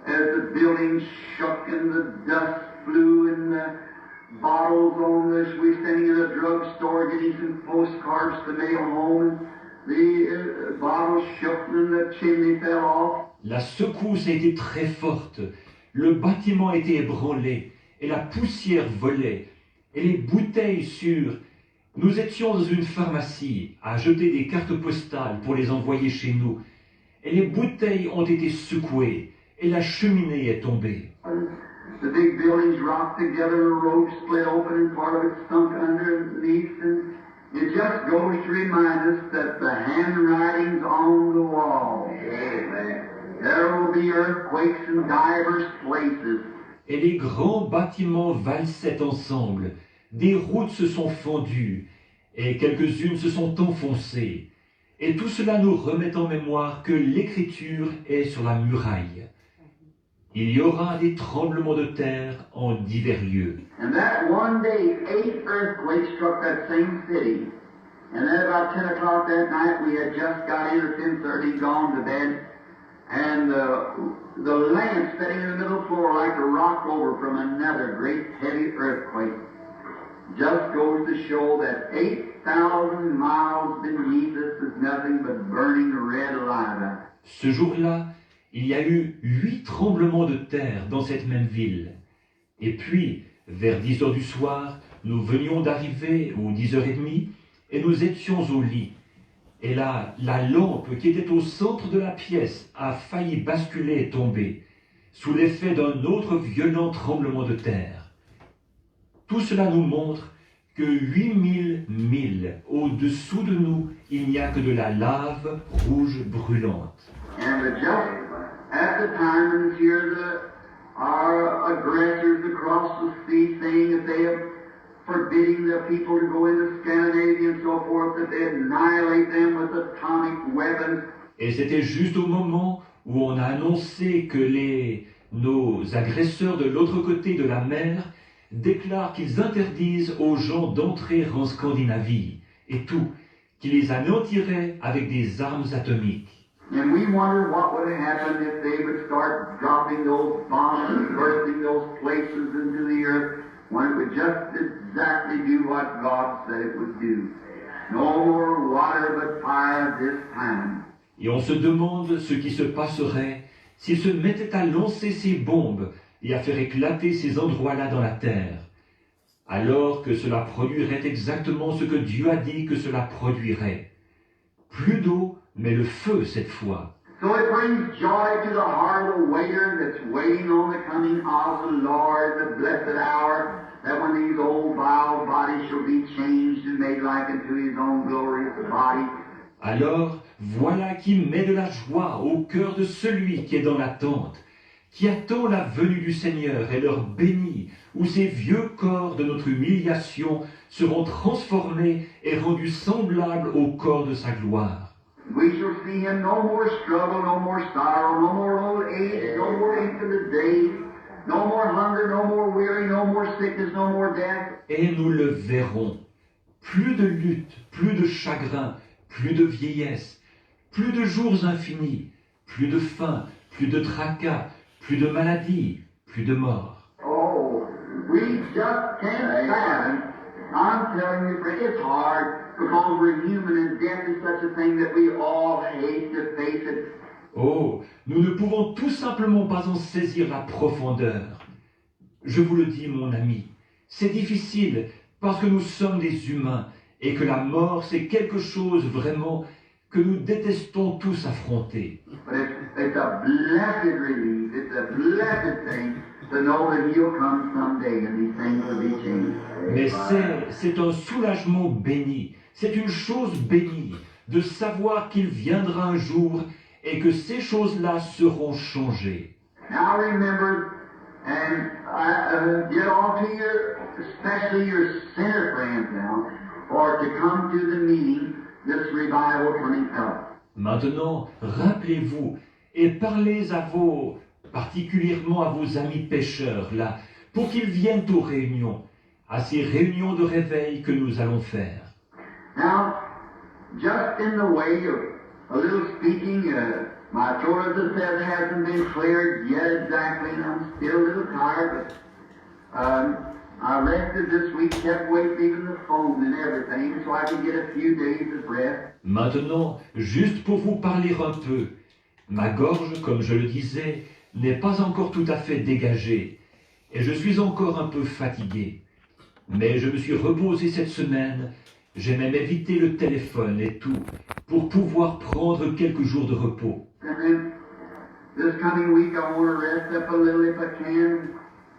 as the building shook and the dust flew and the bottles on this. We were standing in a drugstore getting some postcards to mail home, and the bottles shook and the chimney fell off. La secousse a été très forte. Le bâtiment était ébranlé et la poussière volait. Et les bouteilles sur... Nous étions dans une pharmacie à jeter des cartes postales pour les envoyer chez nous. Et les bouteilles ont été secouées et la cheminée est tombée. The big buildings rocked together, the road split open and part of it sunk underneath. And it just goes to remind us that the handwriting's on the wall. Amen. There will be earthquakes in divers places. Et les grands bâtiments valsaient ensemble. Des routes se sont fendues et quelques-unes se sont enfoncées. Et tout cela nous remet en mémoire que l'écriture est sur la muraille. Il y aura des tremblements de terre en divers lieux. And that one day, 8 earthquakes struck that same city. And then about 10 o'clock that night, we had just got in at 10:30, gone to bed. And the lamp sitting in the middle floor like a rock over from another great heavy earthquake. Just goes to show that 8,000 miles beneath us is nothing but burning red lava. Ce jour-là, il y a eu 8 tremblements de terre dans cette même ville. Et puis, vers 10 heures du soir, nous venions d'arriver, ou 10h30, et nous étions au lit. Et là, la lampe qui était au centre de la pièce a failli basculer et tomber, sous l'effet d'un autre violent tremblement de terre. Tout cela nous montre que 8000 milles au-dessous de nous, il n'y a que de la lave rouge brûlante. And just at the time, and here our aggressors across the sea saying that they have forbidding the people to go into Scandinavia and so forth, that they annihilate them with atomic weapons. Et c'était juste au moment où on a annoncé que nos agresseurs de l'autre côté de la mer déclarent qu'ils interdisent aux gens d'entrer en Scandinavie, et tout, qu'ils les anéantiraient avec des armes atomiques. And we wonder what would happen if they would start dropping those bombs and bursting those places into the earth, when it would just exactly do what God said it would do. No more water but fire this time. Et on se demande ce qui se passerait s'ils se mettaient à lancer ces bombes et à faire éclater ces endroits-là dans la terre, alors que cela produirait exactement ce que Dieu a dit que cela produirait. Plus d'eau, mais le feu cette fois. So it brings joy to the heart of the waiter that's waiting on the coming of the Lord, the blessed hour, that when these old vile bodies shall be changed and made like unto his own glorious body. Alors, voilà qui met de la joie au cœur de celui qui est dans l'attente, qui attend la venue du Seigneur et leur bénit, où ces vieux corps de notre humiliation seront transformés et rendus semblables au corps de sa gloire. We shall see him no more struggle, no more sorrow, no more old age, no more infinite days, no more hunger, no more weary, no more sickness, no more death. Et nous le verrons. Plus de lutte, plus de chagrin, plus de vieillesse, plus de jours infinis, plus de faim, plus de tracas, plus de maladies, plus de mort. Oh, we just can't fathom. I'm telling you, friend, it's hard because we're human and death is such a thing that we all hate to face it. Oh, nous ne pouvons tout simplement pas en saisir la profondeur. Je vous le dis, mon ami, c'est difficile parce que nous sommes des humains et que la mort, c'est quelque chose vraiment que nous détestons tous affronter. But it's a blessed relief, it's a blessed thing to know that he'll come someday and these things will be changed. Mais c'est un soulagement béni, c'est une chose bénie de savoir qu'il viendra un jour et que ces choses-là seront changées. Now remember, and get all to your, especially your sinner friends now, for to come to the meeting, this revival coming up. Maintenant, rappelez-vous et parlez particulièrement à vos amis pécheurs, là, pour qu'ils viennent aux réunions, à ces réunions de réveil que nous allons faire. Now, just in the way of a little speaking, my throat, as I said, hasn't been cleared yet exactly, and I'm still a little tired, but I rested this week, kept away even the phone and everything, so I could get a few days of rest. Maintenant, juste pour vous parler un peu, ma gorge, comme je le disais, n'est pas encore tout à fait dégagée, et je suis encore un peu fatigué. Mais je me suis reposé cette semaine, j'ai même évité le téléphone et tout, pour pouvoir prendre quelques jours de repos. And then this coming week I want to rest up a little if I can,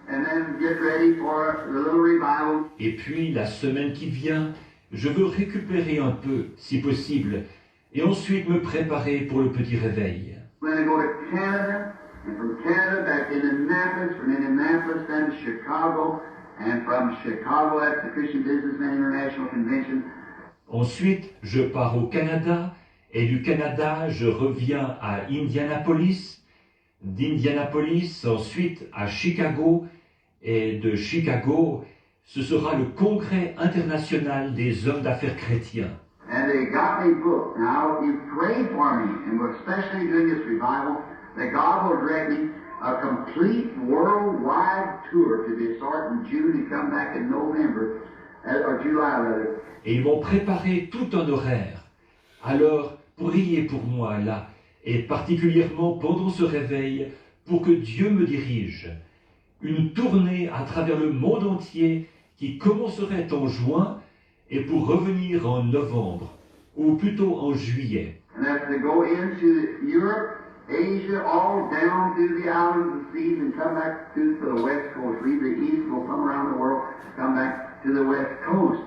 and then get ready for the little revival. Et puis, la semaine qui vient, je veux récupérer un peu, si possible, et ensuite me préparer pour le petit réveil. We're going to go to Canada, and from Canada back to Indianapolis, from Indianapolis then to Chicago, and from Chicago at the Christian Businessmen International Convention. Ensuite, je pars au Canada, et du Canada, je reviens à Indianapolis, d'Indianapolis, ensuite à Chicago, et de Chicago, ce sera le Congrès international des hommes d'affaires chrétiens. And they got me booked. Now, you pray for me, and we're especially doing this revival, that God will direct me a complete worldwide tour to be start in June and come back in November, or July rather. Et ils vont préparer tout un horaire. Alors, priez pour moi là, et particulièrement pendant ce réveil, pour que Dieu me dirige. Une tournée à travers le monde entier qui commencerait en juin et pour revenir en novembre, ou plutôt en juillet. And that's to go into Europe, Asia, all down through the islands and seas and come back to the west coast. Leave the east, go come around the world, come back to the west coast.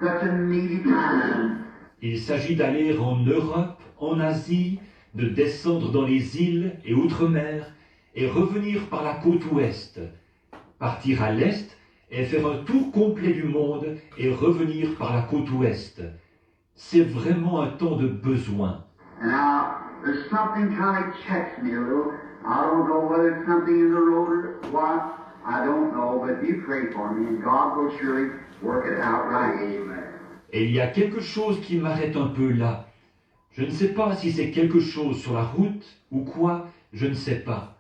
Such a needy time. Il s'agit d'aller en Europe, en Asie, de descendre dans les îles et outre-mer et revenir par la côte ouest, partir à l'est et faire un tour complet du monde et revenir par la côte ouest. C'est vraiment un temps de besoin. And now, there's something kind of checks me a little. I don't know whether it's something in the road or what. I don't know, but you pray for me and God will surely work it out right. Amen. Et il y a quelque chose qui m'arrête un peu là. Je ne sais pas si c'est quelque chose sur la route ou quoi, je ne sais pas.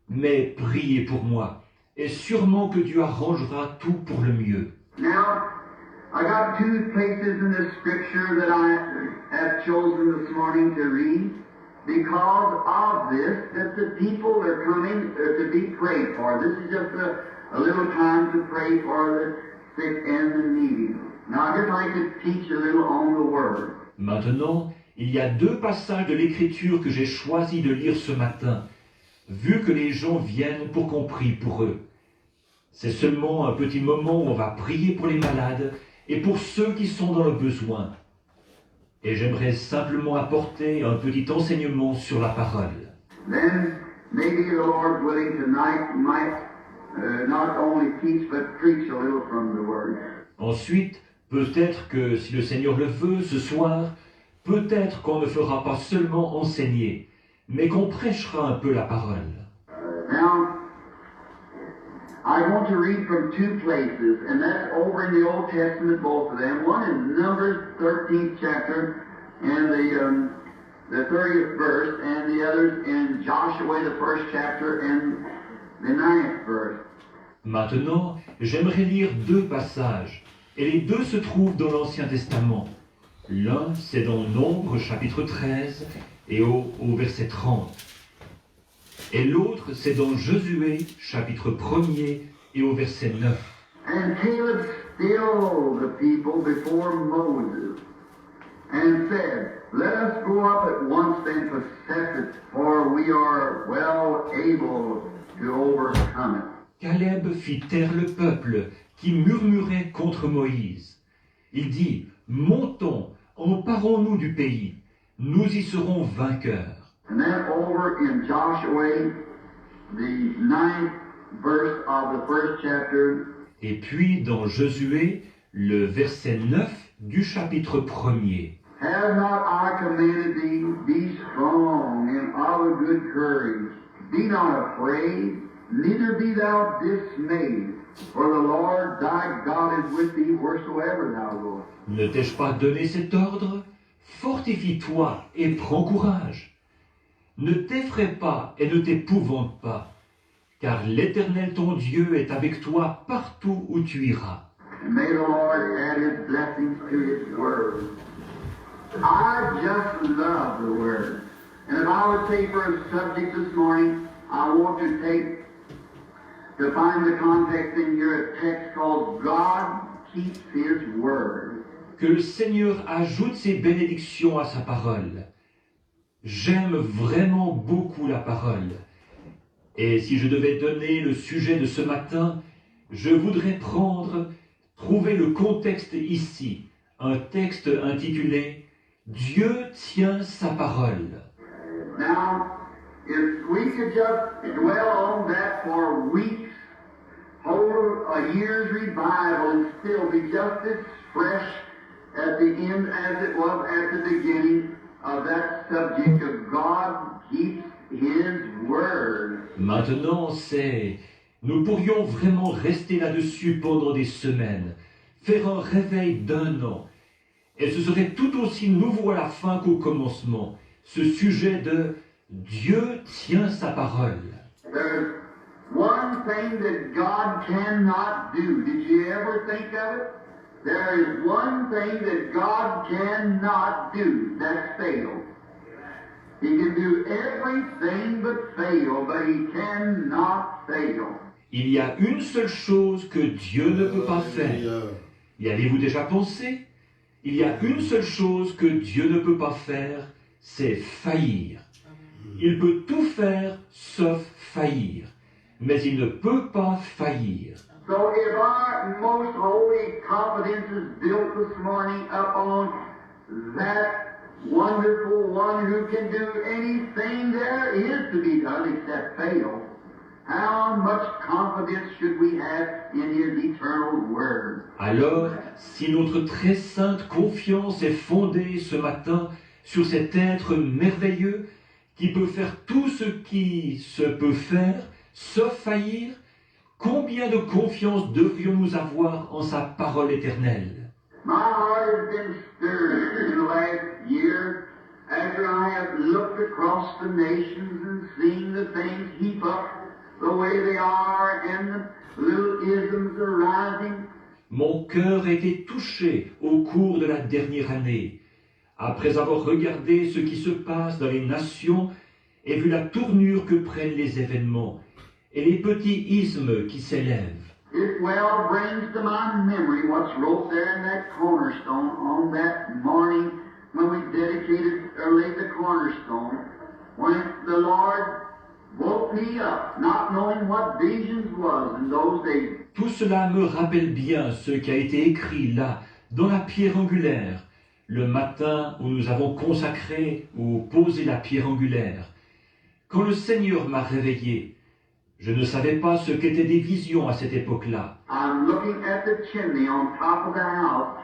Mais priez pour moi, et sûrement que Dieu arrangera tout pour le mieux. Now, I got two places in the scripture that I have chosen this morning to read because of this, that the people are coming to be prayed for. This is just a little time to pray for the sick and the needy. Now, I'd just like to teach a little on the Word. Maintenant, il y a deux passages de l'Écriture que j'ai choisi de lire ce matin, vu que les gens viennent pour qu'on prie pour eux. C'est seulement un petit moment où on va prier pour les malades et pour ceux qui sont dans le besoin. Et j'aimerais simplement apporter un petit enseignement sur la parole. Then, maybe the Lord willing tonight might not only teach but preach a little from the Word. Ensuite, peut-être que si le Seigneur le veut ce soir, peut-être qu'on ne fera pas seulement enseigner, mais qu'on prêchera un peu la parole. Now, I want to read from two places, and that's over in the Old Testament, both of them. One in Numbers 13th chapter, and the 30th verse, and the other in Joshua, the 1st chapter, and the 9th verse. Maintenant, j'aimerais lire deux passages, et les deux se trouvent dans l'Ancien Testament. L'un, c'est dans Nombre, chapitre 13, et au verset 30. Et l'autre, c'est dans Josué, chapitre 1er, et au verset 9. And Caleb stilled the people before Moses, and said, Let us go up at once and possess it, for we are well able to overcome it. Caleb fit taire le peuple qui murmurait contre Moïse. Il dit, montons, emparons-nous du pays, nous y serons vainqueurs. And then over in Joshua, the 9th verse of the 1st chapter, Et puis dans Josué, le verset 9 du chapitre 1er. Have not I commanded thee, be strong and of a good courage. Be not afraid, neither be thou dismayed, for the Lord thy God is with thee wheresoever thou goest. Ne t'ai-je pas donné cet ordre? Fortifie-toi et prends courage. Ne t'effraie pas et ne t'épouvante pas, car l'Éternel ton Dieu est avec toi partout où tu iras. And may the Lord add his blessings to his word. I just love the word. And if I would say for a subject this morning, I want to find the context in here, a text called God Keeps His Word. Que le Seigneur ajoute ses bénédictions à sa parole. J'aime vraiment beaucoup la parole. Et si je devais donner le sujet de ce matin, je voudrais trouver le contexte ici, un texte intitulé « Dieu tient sa parole ». Now, if we could just dwell on that for weeks, hold a year's revival and still be just as fresh at the end as it was at the beginning of that subject of God keeps His word. Maintenant, nous pourrions vraiment rester là-dessus pendant des semaines, faire un réveil d'un an, et ce serait tout aussi nouveau à la fin qu'au commencement, ce sujet de Dieu tient sa parole. There's one thing that God cannot do. Did you ever think of it? There is one thing that God cannot do. That's fail. He can do everything but fail, but He cannot fail. Il y a une seule chose que Dieu ne peut pas faire. Y avez-vous déjà pensé? Il y a une seule chose que Dieu ne peut pas faire, c'est faillir. Il peut tout faire sauf faillir, mais il ne peut pas faillir. So if our most holy confidence is built this morning upon that wonderful one who can do anything there is to be done except fail, how much confidence should we have in His eternal word? Alors, si notre très sainte confiance est fondée ce matin sur cet être merveilleux qui peut faire tout ce qui se peut faire, sauf faillir, combien de confiance devrions-nous avoir en sa parole éternelle? My heart has been stirred in the last year after I have looked across the nations and seen the things heap up the way they are and the little isms arising. Mon cœur a été touché au cours de la dernière année, après avoir regardé ce qui se passe dans les nations et vu la tournure que prennent les événements et les petits ismes qui s'élèvent. It well brings to my memory what's wrote there in that cornerstone on that morning when we dedicated or laid the cornerstone, when the Lord woke me up, not knowing what visions was in those days. Tout cela me rappelle bien ce qui a été écrit là, dans la pierre angulaire, le matin où nous avons consacré ou posé la pierre angulaire. Quand le Seigneur m'a réveillé, je ne savais pas ce qu'étaient des visions à cette époque-là. I'm looking at the chimney on top of the house,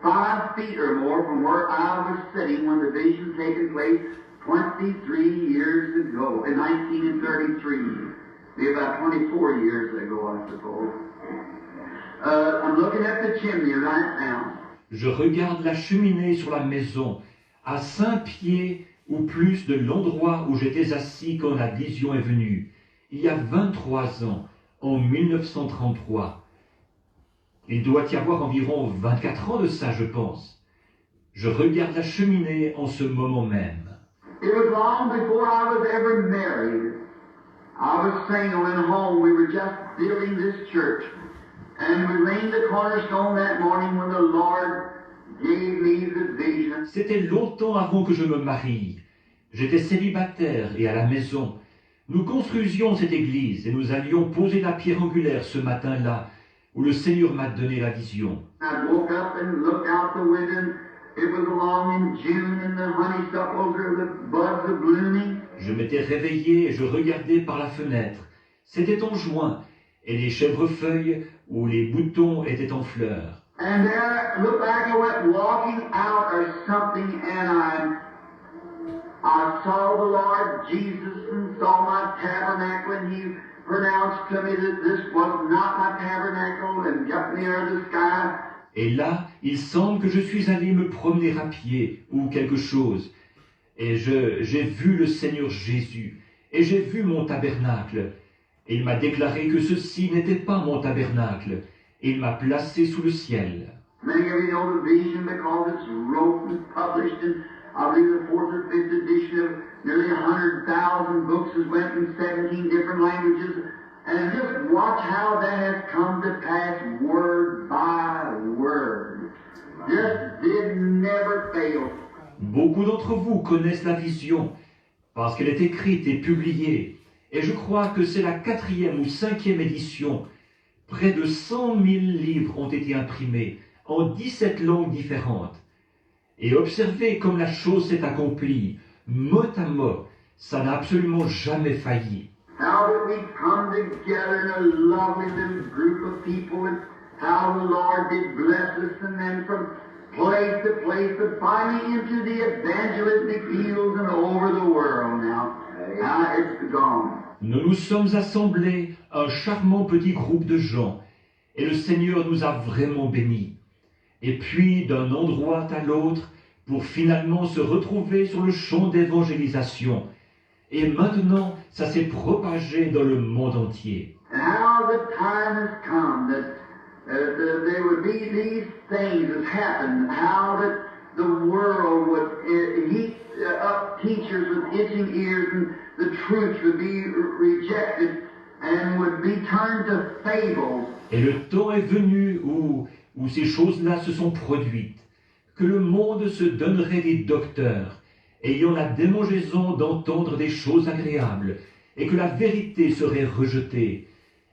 5 feet or more from where I was sitting when the vision taken place 23 years ago, in 1933. Be about 24 years ago, I suppose. I'm looking at the chimney right now. Je regarde la cheminée sur la maison, à 5 pieds ou plus de l'endroit où j'étais assis quand la vision est venue, il y a 23 ans, en 1933. Il doit y avoir environ 24 ans de ça, je pense. Je regarde la cheminée en ce moment même. It was long before I was ever married. I was single and home. We were just building this church. And we laid the cornerstone that morning when the Lord gave me the vision. C'était longtemps avant que je me marie. J'étais célibataire et à la maison. Nous construisions cette église et nous allions poser la pierre angulaire ce matin-là, où le Seigneur m'a donné la vision. I woke up and looked out the window. It was along in June and the honeysuckles or the buds are blooming. Je m'étais réveillé et je regardais par la fenêtre. C'était en juin et les chèvrefeuilles ou les boutons étaient en fleurs. And there, looked like I went walking out or something, and I saw the Lord Jesus and saw my tabernacle, and He pronounced to me that this was not my tabernacle, and got me out of the sky. Et là, il semble que je suis allé me promener à pied ou quelque chose. Et j'ai vu le Seigneur Jésus, et j'ai vu mon tabernacle. Et il m'a déclaré que ceci n'était pas mon tabernacle. Et il m'a placé sous le ciel. Many of you know the vision because it's wrote and published, and I believe the fourth or fifth edition of nearly 100,000 books has went in 17 different languages. And just watch how that has come to pass word by word. Just did never fail. Beaucoup d'entre vous connaissent la vision parce qu'elle est écrite et publiée. Et je crois que c'est la 4e ou 5e édition. Près de 100 000 livres ont été imprimés en 17 langues différentes. Et observez comme la chose s'est accomplie, mot à mot, ça n'a absolument jamais failli. How that we come together in a lovely little group of people, and how the Lord did bless us, and then from place to place, but finally into the evangelistic fields and over the world now. Now it's gone. Nous nous sommes assemblés, un charmant petit groupe de gens, et le Seigneur nous a vraiment bénis. Et puis, d'un endroit à l'autre, pour finalement se retrouver sur le champ d'évangélisation. Et maintenant, ça s'est propagé dans le monde entier. And how the time has come that there would be these things that happened, how that the world would heap up teachers with itching ears, and the truth would be rejected and would be turned to fables. Et le temps est venu où ces choses-là se sont produites, que le monde se donnerait des docteurs, ayant la démangeaison d'entendre des choses agréables, et que la vérité serait rejetée,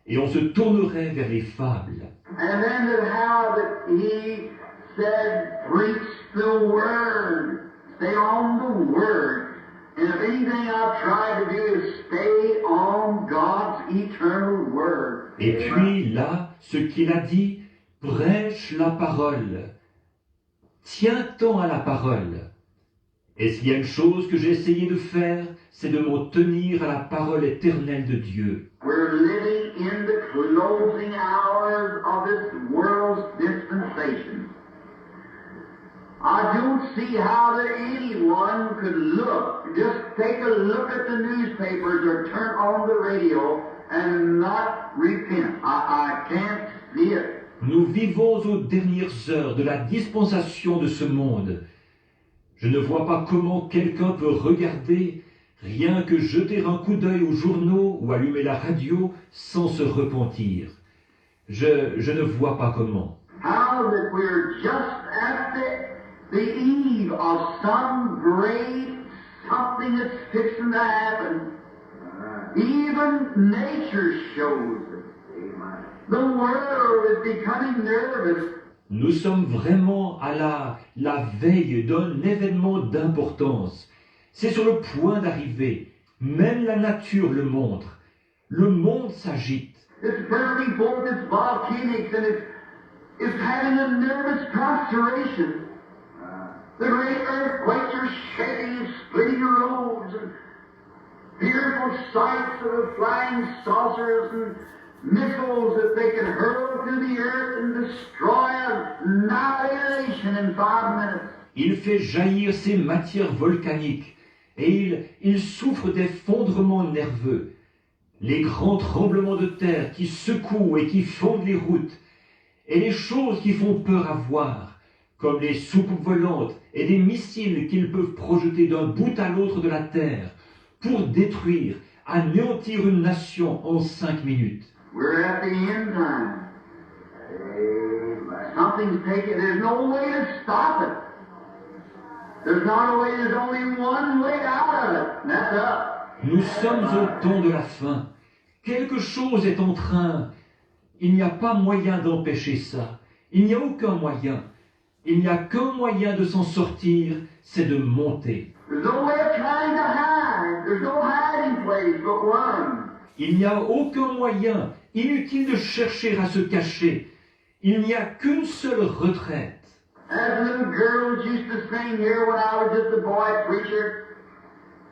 et on se tournerait vers les fables. And then how that He said, preach the word, stay on the word. And if anything I've tried to do is stay on God's eternal word. Et puis là, ce qu'il a dit, prêche la parole. Tiens-t'en à la parole. Et s'il y a une chose que j'ai essayé de faire, c'est de m'en tenir à la parole éternelle de Dieu. We're living in the closing hours of this world's dispensation. I don't see how that anyone could look, just take a look at the newspapers or turn on the radio and not repent. I can't see it. Nous vivons aux dernières heures de la dispensation de ce monde. Je ne vois pas comment quelqu'un peut regarder, rien que jeter un coup d'œil aux journaux ou allumer la radio sans se repentir. Je ne vois pas comment. How that we're just at the eve of some great something that's fixing to happen. Even nature shows it. The world is becoming nervous. Nous sommes vraiment à la veille d'un événement d'importance. C'est sur le point d'arriver. Même la nature le montre. Le monde s'agite. It's bursting forth, it's volcanics, and it's having a nervous prostration. The great earthquakes are shaking and splitting the roads, and fearful sights of the flying saucers and missiles that they can hurl through the earth and destroy annihilation in 5 minutes. Il fait jaillir ces matières volcaniques et il souffre d'effondrements nerveux. Les grands tremblements de terre qui secouent et qui fondent les routes, et les choses qui font peur à voir, comme les soucoupes volantes et des missiles qu'ils peuvent projeter d'un bout à l'autre de la terre pour détruire, anéantir une nation en 5 minutes. We're at the end time. Something's taken. There's no way to stop it. There's not a way. There's only one way out of it. And that's up. Nous sommes au temps de la fin. Quelque chose est en train. Il n'y a pas moyen d'empêcher ça. Il n'y a aucun moyen. Il n'y a qu'un moyen de s'en sortir, c'est de monter. There's no way of trying to hide. There's no hiding place but one. Il n'y a aucun moyen. Inutile de chercher à se cacher. Il n'y a qu'une seule retraite. As little girls used to sing here when I was just a boy preacher,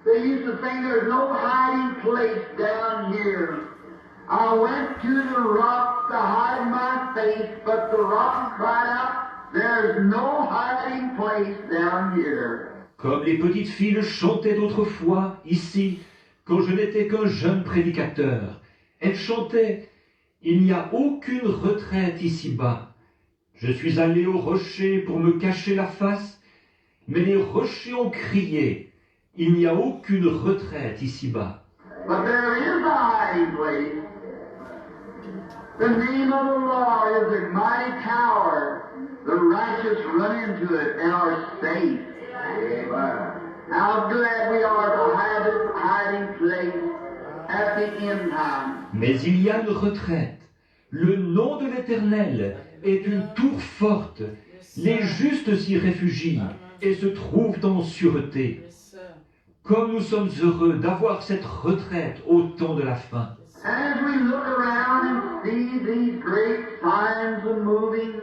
they used to sing, there's no hiding place down here. I went to the rock to hide my face, but the rock cried out, there's no hiding place down here. Comme les petites filles le chantaient autrefois, ici, quand je n'étais qu'un jeune prédicateur. Elles chantaient « Il n'y a aucune retraite ici-bas. Je suis allé au rocher pour me cacher la face, mais les rochers ont crié « Il n'y a aucune retraite ici-bas. » But there is a hiding place. The name of the Lord is a mighty tower. The righteous run into it and are safe. Amen. How glad we are to have this hiding place at the end time. Mais il y a une retraite. Le nom de l'Éternel est une tour forte. Les justes s'y réfugient et se trouvent en sûreté. Comme nous sommes heureux d'avoir cette retraite au temps de la fin. As we look around and see these great signs of moving,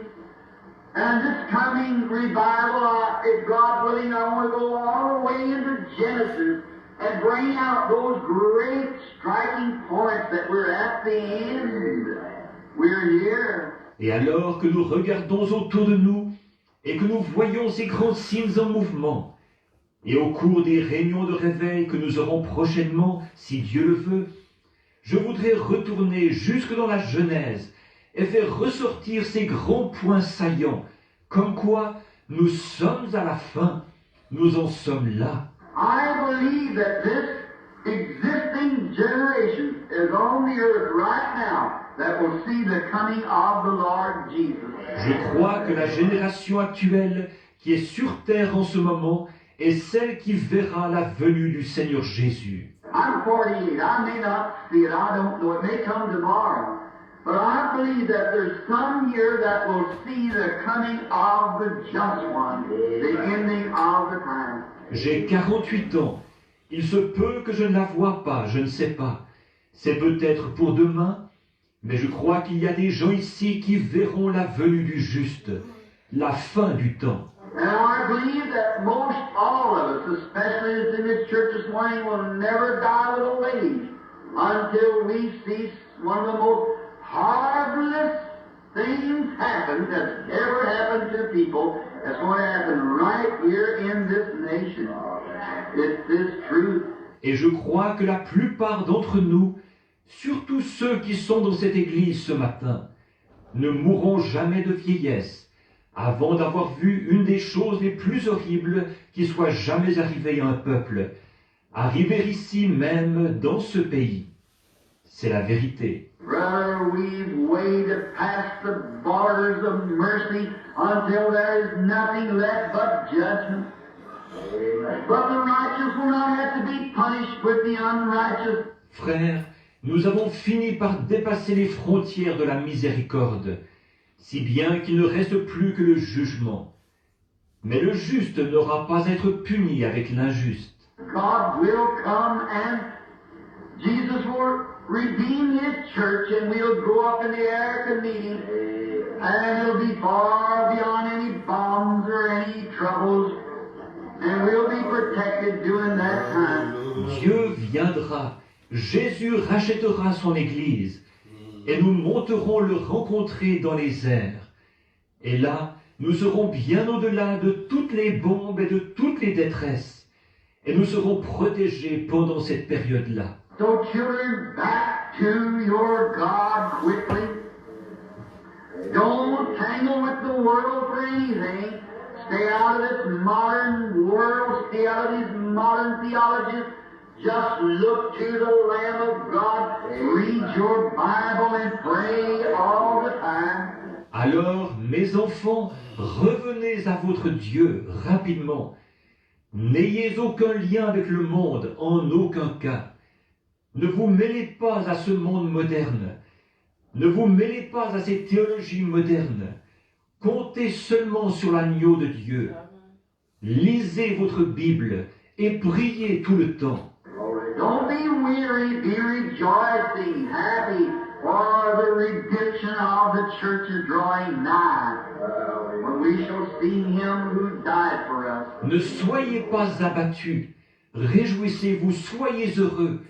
and this coming revival, if God willing, I want to go all the way into Genesis and bring out those great striking points that we're at the end. We're here. Et alors que nous regardons autour de nous et que nous voyons ces grands signes en mouvement, et au cours des réunions de réveil que nous aurons prochainement, si Dieu le veut, je voudrais retourner jusque dans la Genèse et faire ressortir ces grands points saillants, comme quoi nous sommes à la fin, nous en sommes là. I believe that this existing generation is on the earth right now that will see the coming of the Lord Jesus. Je crois que la génération actuelle qui est sur terre en ce moment est celle qui verra la venue du Seigneur Jésus. I'm 48. I may not see it. I don't know. It may come tomorrow. But I believe that there's some here that will see the coming of the just one, the ending of the time. J'ai 48 ans. Il se peut que je ne la vois pas, je ne sais pas. C'est peut-être pour demain, mais je crois qu'il y a des gens ici qui verront la venue du juste, la fin du temps. And I believe that most all of us, especially in this church this morning, will never die with old age until we see one of the most marvelous things happen that's ever happened to people. That's going to happen right here in this nation. It's this truth. Et je crois que la plupart d'entre nous, surtout ceux qui sont dans cette église ce matin, ne mourront jamais de vieillesse avant d'avoir vu une des choses les plus horribles qui soit jamais arrivée à un peuple, arriver ici même dans ce pays. C'est la vérité. Brother, we've waited past the borders of mercy until there is nothing left but judgment. But the righteous will not have to be punished with the unrighteous. Frères, nous avons fini par dépasser les frontières de la miséricorde, si bien qu'il ne reste plus que le jugement. Mais le juste n'aura pas à être puni avec l'injuste. God will come and Jesus will redeem His church and we'll go up in the air to meet Him. And it'll be far beyond any bombs or any troubles. And we'll be protected during that time. Dieu viendra, Jésus rachètera son Église, et nous monterons le rencontrer dans les airs. Et là, nous serons bien au-delà de toutes les bombes et de toutes les détresses, et nous serons protégés pendant cette période-là. So children, back to your God quickly. Don't tangle with the world for anything. Stay out of this modern world. Stay out of these modern theologies. Just look to the Lamb of God. Read your Bible and pray all the time. Alors, mes enfants, revenez à votre Dieu rapidement. N'ayez aucun lien avec le monde, en aucun cas. Ne vous mêlez pas à ce monde moderne. Ne vous mêlez pas à ces théologies modernes. Comptez seulement sur l'agneau de Dieu. Lisez votre Bible et priez tout le temps. Don't be weary, be rejoicing, happy, for the redemption of now the church is drawing nigh, when we shall see him who died for us. Ne soyez pas abattus, réjouissez-vous, soyez heureux,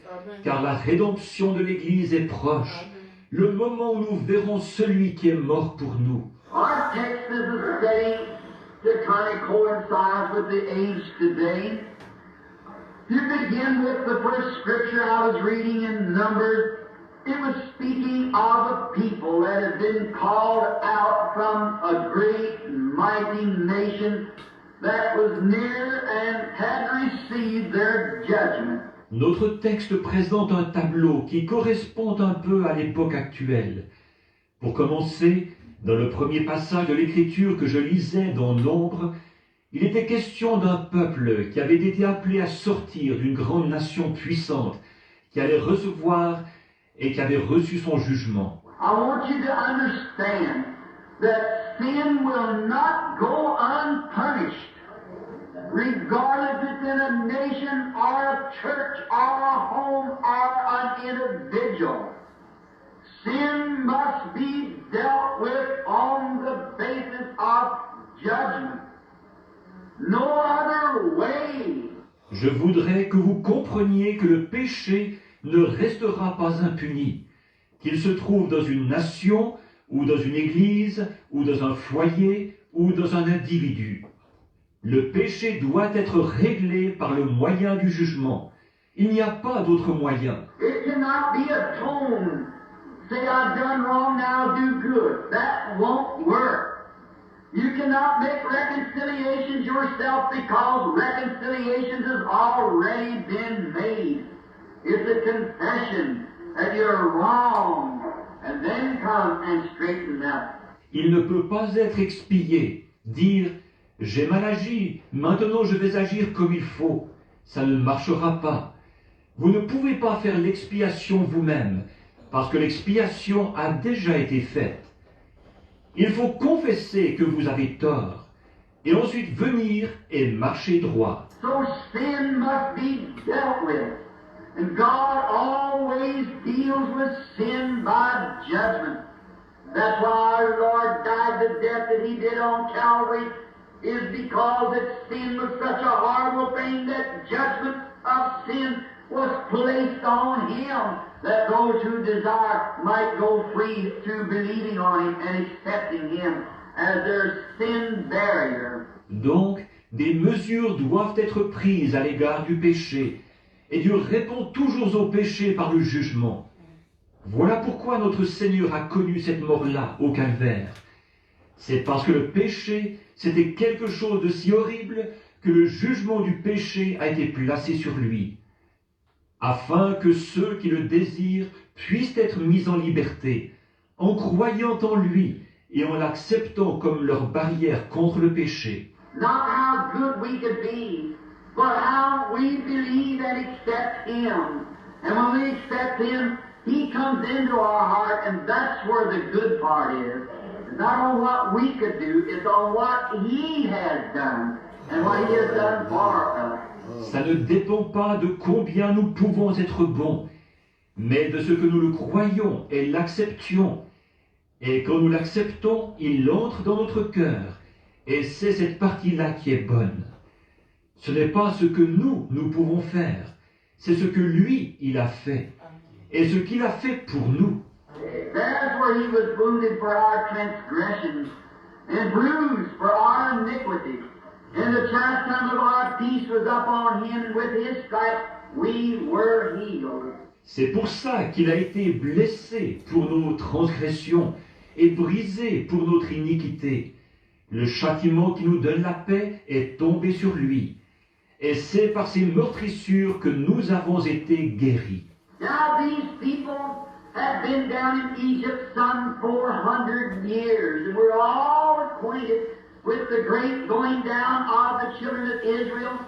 car la rédemption de l'Église est proche, le moment où nous verrons celui qui est mort pour nous. Our text is a setting to kind of coincide with the age today. To begin with, the first scripture I was reading in Numbers, it was speaking of a people that had been called out from a great, mighty nation that was near and had received their judgment. Notre texte présente un tableau qui correspond un peu à l'époque actuelle. Pour commencer, dans le premier passage de l'Écriture que je lisais dans Nombre, il était question d'un peuple qui avait été appelé à sortir d'une grande nation puissante, qui allait recevoir et qui avait reçu son jugement. I want you to understand that sin will not go unpunished, regardless if it's in a nation or a church or a home or an individual. Sin must be dealt with on the basis of judgment. No other way. Je voudrais que vous compreniez que le péché ne restera pas impuni, qu'il se trouve dans une nation, ou dans une église, ou dans un foyer, ou dans un individu. Le péché doit être réglé par le moyen du jugement. Il n'y a pas d'autre moyen. It cannot be atoned. Say, I've done wrong, now do good. That won't work. You cannot make reconciliations yourself because reconciliations has already been made. It's a confession that you're wrong, and then come and straighten up. Il ne peut pas être expié, dire « j'ai mal agi, maintenant je vais agir comme il faut ». Ça ne marchera pas. Vous ne pouvez pas faire l'expiation vous-même, parce que l'expiation a déjà été faite. Il faut confesser que vous avez tort, et ensuite venir et marcher droit. So sin must be dealt with. And God always deals with sin by judgment. That's why our Lord died the death that He did on Calvary, is because that sin was such a horrible thing that judgment of sin was placed on Him, that those who desire might go free through believing on Him and accepting Him as their sin barrier. Donc, des mesures doivent être prises à l'égard du péché, et Dieu répond toujours au péché par le jugement. Voilà pourquoi notre Seigneur a connu cette mort-là au calvaire. C'est parce que le péché, c'était quelque chose de si horrible que le jugement du péché a été placé sur lui, afin que ceux qui le désirent puissent être mis en liberté, en croyant en lui et en l'acceptant comme leur barrière contre le péché. Not how good we could be, but how we believe and accept Him. And when we accept Him, He comes into our heart, and that's where the good part is. It's not on what we could do, it's on what He has done, and what He has done for us. Ça ne dépend pas de combien nous pouvons être bons, mais de ce que nous le croyons et l'acceptions. Et quand nous l'acceptons, il entre dans notre cœur, et c'est cette partie-là qui est bonne. Ce n'est pas ce que nous pouvons faire, c'est ce que lui, il a fait, et ce qu'il a fait pour nous. That's where He was wounded for our transgressions, and bruised for our iniquity. And the chastisement of our peace was upon Him, and with His stripes we were healed. C'est pour ça qu'il a été blessé pour nos transgressions et brisé pour notre iniquité. Le châtiment qui nous donne la paix est tombé sur lui. Et c'est par ses meurtrissures que nous avons été guéris. Now these people have been down in Egypt some 400 years, and we're all acquainted with the great going down of the children of Israel,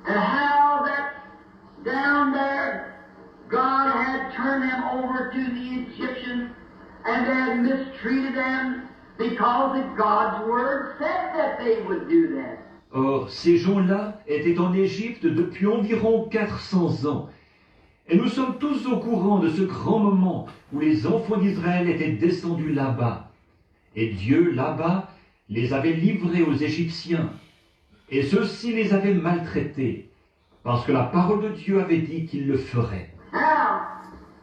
and how that down there God had turned them over to the Egyptians, and they had mistreated them because God's word said that they would do that. Or, ces gens-là étaient en Égypte depuis environ 400 ans. Et nous sommes tous au courant de ce grand moment où les enfants d'Israël étaient descendus là-bas. Et Dieu, là-bas, les avait livrés aux Égyptiens. Et ceux-ci les avaient maltraités, parce que la parole de Dieu avait dit qu'il le ferait. Now,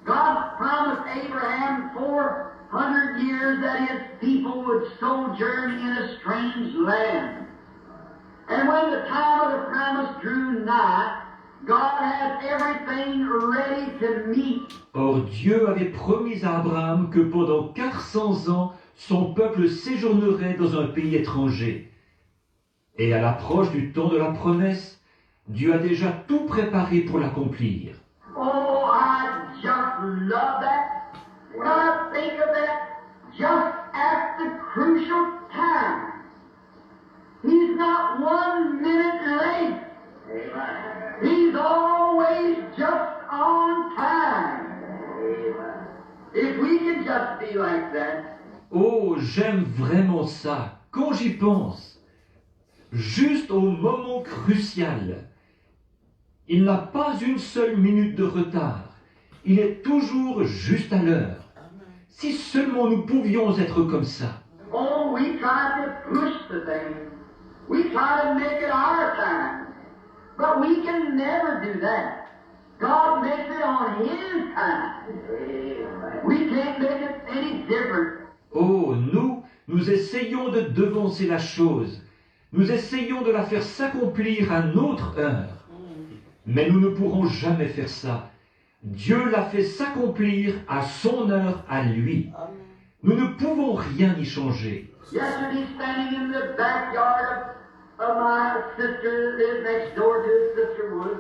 God promised Abraham 400 years that his people would sojourn in a strange land. And when the time of the promise drew nigh, God had everything ready to meet. Or Dieu avait promis à Abraham que pendant 400 ans, son peuple séjournerait dans un pays étranger. Et à l'approche du temps de la promesse, Dieu a déjà tout préparé pour l'accomplir. Oh, I just love that. When I think of that, just at the crucial time, He's not 1 minute late. He's always just on time. If we could just be like that. Oh, j'aime vraiment ça, quand j'y pense. Juste au moment crucial. Il n'a pas une seule minute de retard. Il est toujours juste à l'heure. Si seulement nous pouvions être comme ça. Oh, we try to push the thing. We try to make it our time. But we can never do that. God makes it on His time. We can't make it any different. Oh, nous essayons de devancer la chose. Nous essayons de la faire s'accomplir à notre heure. Mais nous ne pourrons jamais faire ça. Dieu l'a fait s'accomplir à son heure, à lui. Nous ne pouvons rien y changer. Yesterday, standing in the backyard of my sister, lives next door to his sister Wood,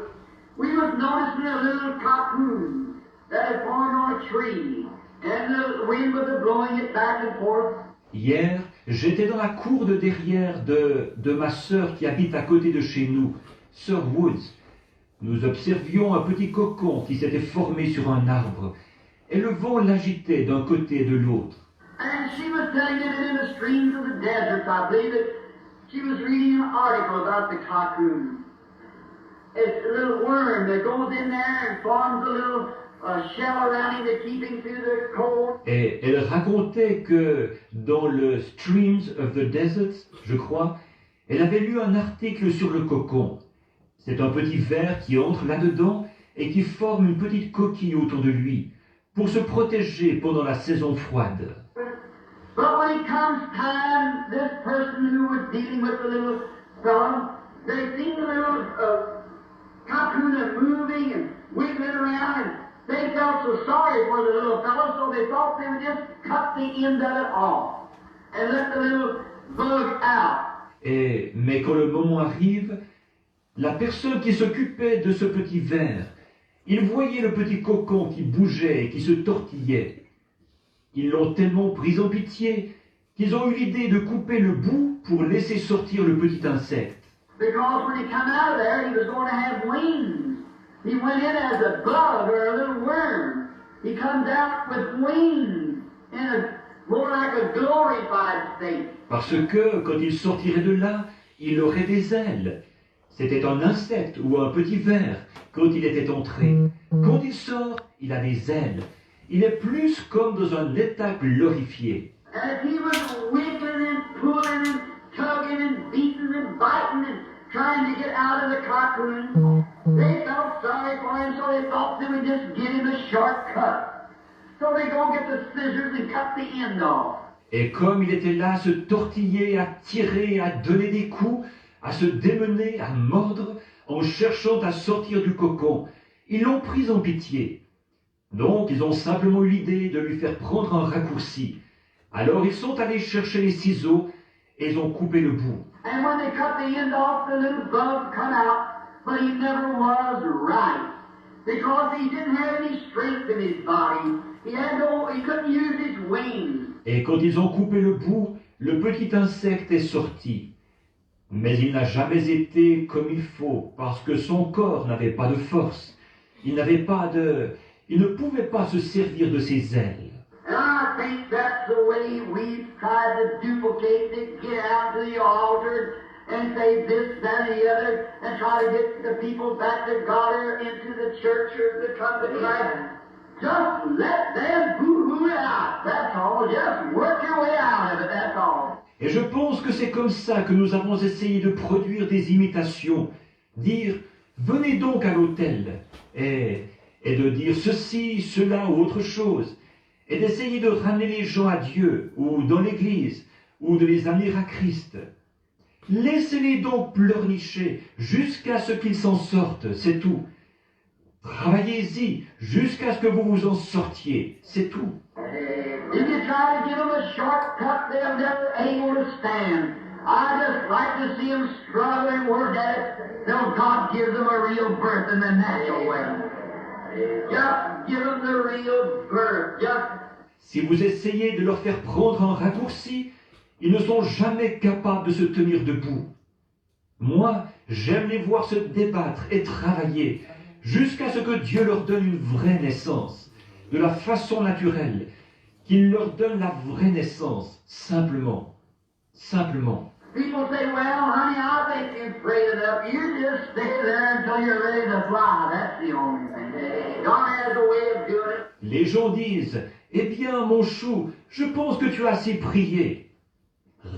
we was noticing a little cocoon that had formed on a tree, and the wind was blowing it back and forth. Hier, j'étais dans la cour de derrière de ma sœur qui habite à côté de chez nous, sœur Woods. Nous observions un petit cocon qui s'était formé sur un arbre, et le vent l'agitait d'un côté et de l'autre. And she was telling me that in the streams of the deserts, I believe that she was reading an article about the cocoon. It's a little worm that goes in there and forms a little shell around him to keep him through the cold. Et elle racontait que dans le Streams of the Desert, je crois, elle avait lu un article sur le cocon. C'est un petit ver qui entre là-dedans et qui forme une petite coquille autour de lui pour se protéger pendant la saison froide. But when it comes time, this person who was dealing with the little fellow, they seen the little cocoon moving and wiggling around, and they felt so sorry for the little fellow, so they thought they would just cut the end of it off and let the little bug out. Mais quand le moment arrive, la personne qui s'occupait de ce petit ver, il voyait le petit cocon qui bougeait et qui se tortillait. Ils l'ont tellement pris en pitié qu'ils ont eu l'idée de couper le bout pour laisser sortir le petit insecte. Because when he came out of there, he was going to have wings. He went in as a bug or a little worm. He comes out with wings in a more like a glorified state. Parce que quand il sortirait de là, il aurait des ailes. C'était un insecte ou un petit ver quand il était entré. Quand il sort, il a des ailes. Il est plus comme dans un état glorifié. As he was wiggling and pulling and tugging and beating and biting and trying to get out of the cocoon, they felt sorry for him, so they thought they would just give him a shortcut. So they go get the scissors and cut the end off. Et comme il était là à se tortiller, à tirer, à donner des coups, à se démener, à mordre, en cherchant à sortir du cocon, ils l'ont pris en pitié. Donc, ils ont simplement eu l'idée de lui faire prendre un raccourci. Alors, ils sont allés chercher les ciseaux et ils ont coupé le bout. And when they cut the end off, the little bug come out, but he never was right. Because he didn't have any strength in his body. He couldn't use his wings. Et quand ils ont coupé le bout, le petit insecte est sorti. Mais il n'a jamais été comme il faut, parce que son corps n'avait pas de force. Il ne pouvait pas se servir de ses ailes. And I think that's the way we've tried to duplicate to get out to the altar and say this, that, and the other, and try to get the people back to God or into the church or to come to Christ. Just let them boo-hoo it out. That's all. Just work your way out of it. That's all. Et je pense que c'est comme ça que nous avons essayé de produire des imitations. Dire, venez donc à l'autel, et de dire ceci, cela ou autre chose, et d'essayer de ramener les gens à Dieu, ou dans l'Église, ou de les amener à Christ. Laissez-les donc pleurnicher jusqu'à ce qu'ils s'en sortent, c'est tout. Travaillez-y jusqu'à ce que vous vous en sortiez, c'est tout. If you try to give them a shortcut, they're never able to stand. I just like to see them struggle and work at it till God gives them a real birth in the natural way. Just give them the real birth. Si vous essayez de leur faire prendre un raccourci, ils ne sont jamais capables de se tenir debout. Moi, j'aime les voir se débattre et travailler jusqu'à ce que Dieu leur donne une vraie naissance, de la façon naturelle, qu'il leur donne la vraie naissance, simplement. Simplement. People say, well, honey, I think you've prayed enough. You just stay there until you're ready to fly. That's the only thing. God has a way of doing it. Les gens disent, eh bien, mon chou, je pense que tu as assez prié.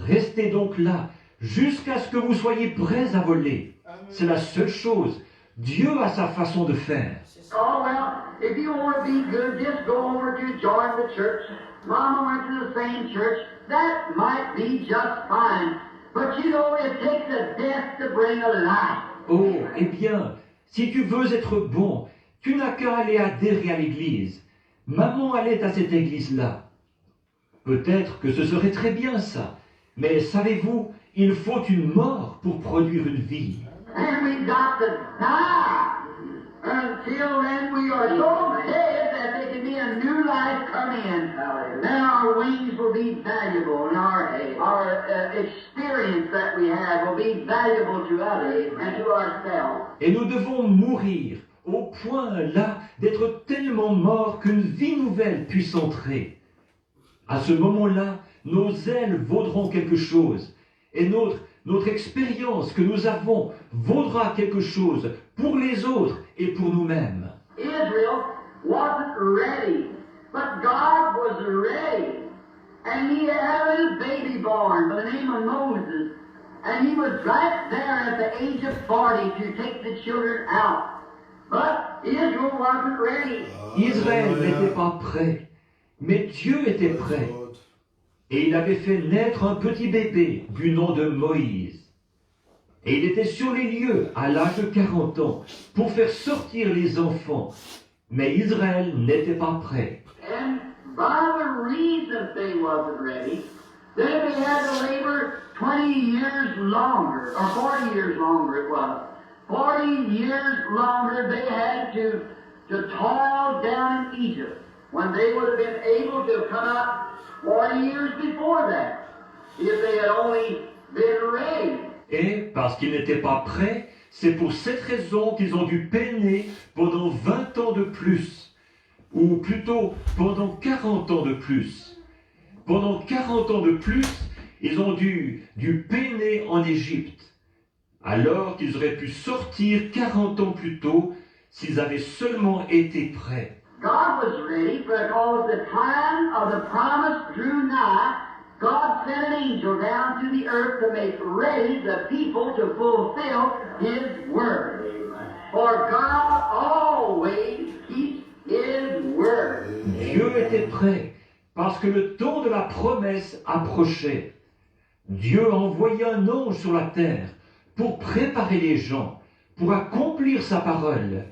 Restez donc là, jusqu'à ce que vous soyez prêts à voler. C'est la seule chose. Dieu a sa façon de faire. Oh, well, if you want to be good, just go over to join the church. Mama went to the same church. That might be just fine. But you know, it takes a death to bring a life. Oh, eh bien, si tu veux être bon, tu n'as qu'à aller adhérer à l'église. Maman allait à cette église-là. Peut-être que ce serait très bien ça. Mais savez-vous, il faut une mort pour produire une vie. And we got to die. Until then, we are so dead that there can be a new life come in. Then our wings will be valuable, and our experience that we have will be valuable to others and to ourselves. Et nous devons mourir au point là d'être tellement morts qu'une vie nouvelle puisse entrer. À ce moment-là, nos ailes vaudront quelque chose, et notre expérience que nous avons vaudra quelque chose pour les autres et pour nous-mêmes. Israel wasn't ready, but God was ready. And he had a little baby born by the name of Moses. And he was right there at the age of 40 to take the children out. But Israel wasn't ready. Israël n'était pas prêt, mais Dieu était prêt. Et il avait fait naître un petit bébé du nom de Moïse. Et il était sur les lieux à l'âge de 40 ans pour faire sortir les enfants. Mais Israël n'était pas prêt. And by the reason they wasn't ready, then they had to labor 20 years longer, or 40 years longer it was. 40 years longer they had to toil down in Egypt, when they would have been able to have come out 40 years before that, if they had only been ready. Et parce qu'ils n'étaient pas prêts, c'est pour cette raison qu'ils ont dû peiner pendant 20 ans de plus, ou plutôt pendant 40 ans de plus. Pendant 40 ans de plus, ils ont dû peiner en Égypte, alors qu'ils auraient pu sortir 40 ans plus tôt s'ils avaient seulement été prêts. God was ready because the time of the promise drew nigh. God sent an angel down to the earth to make ready the people to fulfill His word. For God always keeps His word. Dieu était prêt parce que le temps de la promesse approchait. Dieu a envoyé un ange sur la terre pour préparer les gens, pour accomplir sa parole,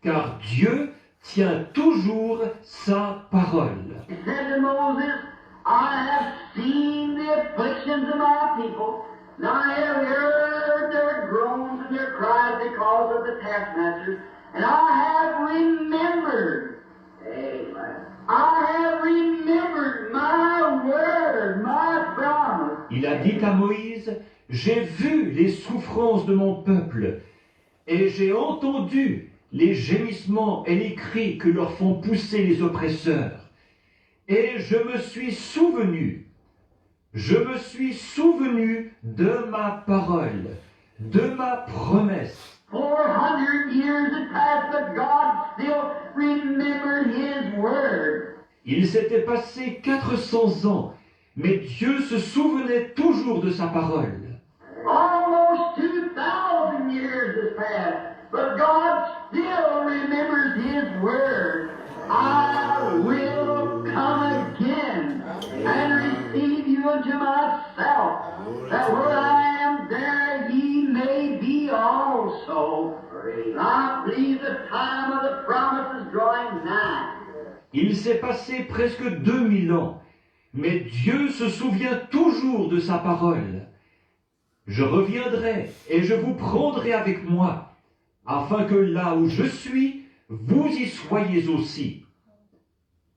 car Dieu tient toujours sa parole. He said to Moses, I have seen the afflictions of my people, and I have heard their groans and their cries because of the taskmasters, and I have remembered. Amen. I have remembered my word, my promise. Il a dit à Moïse, j'ai vu les souffrances de mon peuple, et j'ai entendu les gémissements et les cris que leur font pousser les oppresseurs. Et je me suis souvenu Je me suis souvenu de ma parole, de ma promesse. 400 years had passed, but God still remembered His word. Il s'était passé 400 ans, mais Dieu se souvenait toujours de sa parole. Almost 2,000 years has passed, but God still remembers His word. I will come again and receive you unto myself, that where I am, there ye may be also. I believe the time of the promise is drawing nigh. Il s'est passé presque 2000 ans, mais Dieu se souvient toujours de sa parole. Je reviendrai et je vous prendrai avec moi, afin que là où je suis, vous y soyez aussi.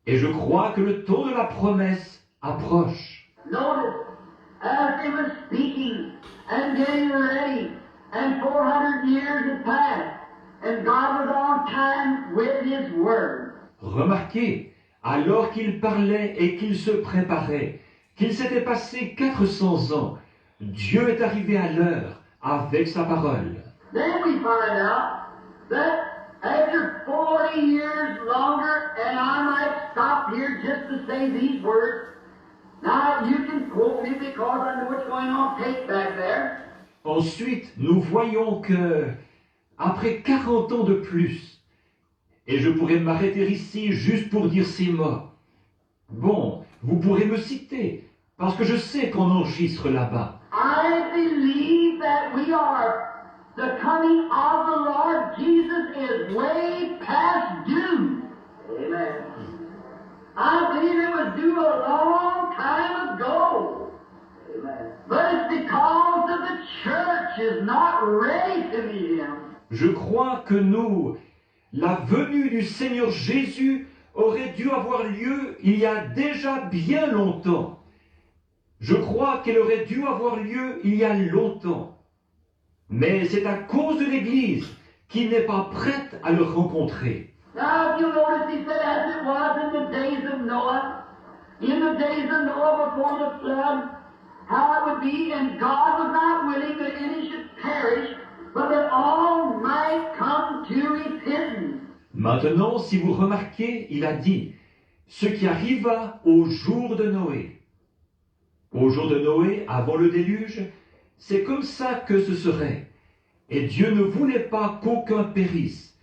Et je crois que le temps de la promesse approche. Notice, as they were speaking and getting ready, and 400 years had passed, and God was on time with His word. Remarquez, alors qu'il parlait et qu'il se préparait, qu'il s'était passé 400 ans, Dieu est arrivé à l'heure avec sa parole. Then we find out that after 40 years longer, and I might stop here just to say these words. Now you can quote me because I know what's going on. Take back there. Ensuite, nous voyons que, après 40 ans de plus, et je pourrais m'arrêter ici juste pour dire ces mots. Bon, vous pourrez me citer, parce que je sais qu'on enregistre là-bas. I believe that we are. The coming of the Lord Jesus is way past due. Amen. I believe it was due a long time ago. Amen. But it's because of the church is not ready to meet Him. Je crois que nous, la venue du Seigneur Jésus aurait dû avoir lieu il y a déjà bien longtemps. Je crois qu'elle aurait dû avoir lieu il y a longtemps. Mais c'est à cause de l'Église qui n'est pas prête à le rencontrer. Now, if you notice, he said, as it was in the days of Noah before the flood, how it would be, and God was not willing that any should perish, but that all might come to repentance. Maintenant, si vous remarquez, il a dit ce qui arriva au jour de Noé. Au jour de Noé, avant le déluge, c'est comme ça que ce serait. Et Dieu ne voulait pas qu'aucun périsse,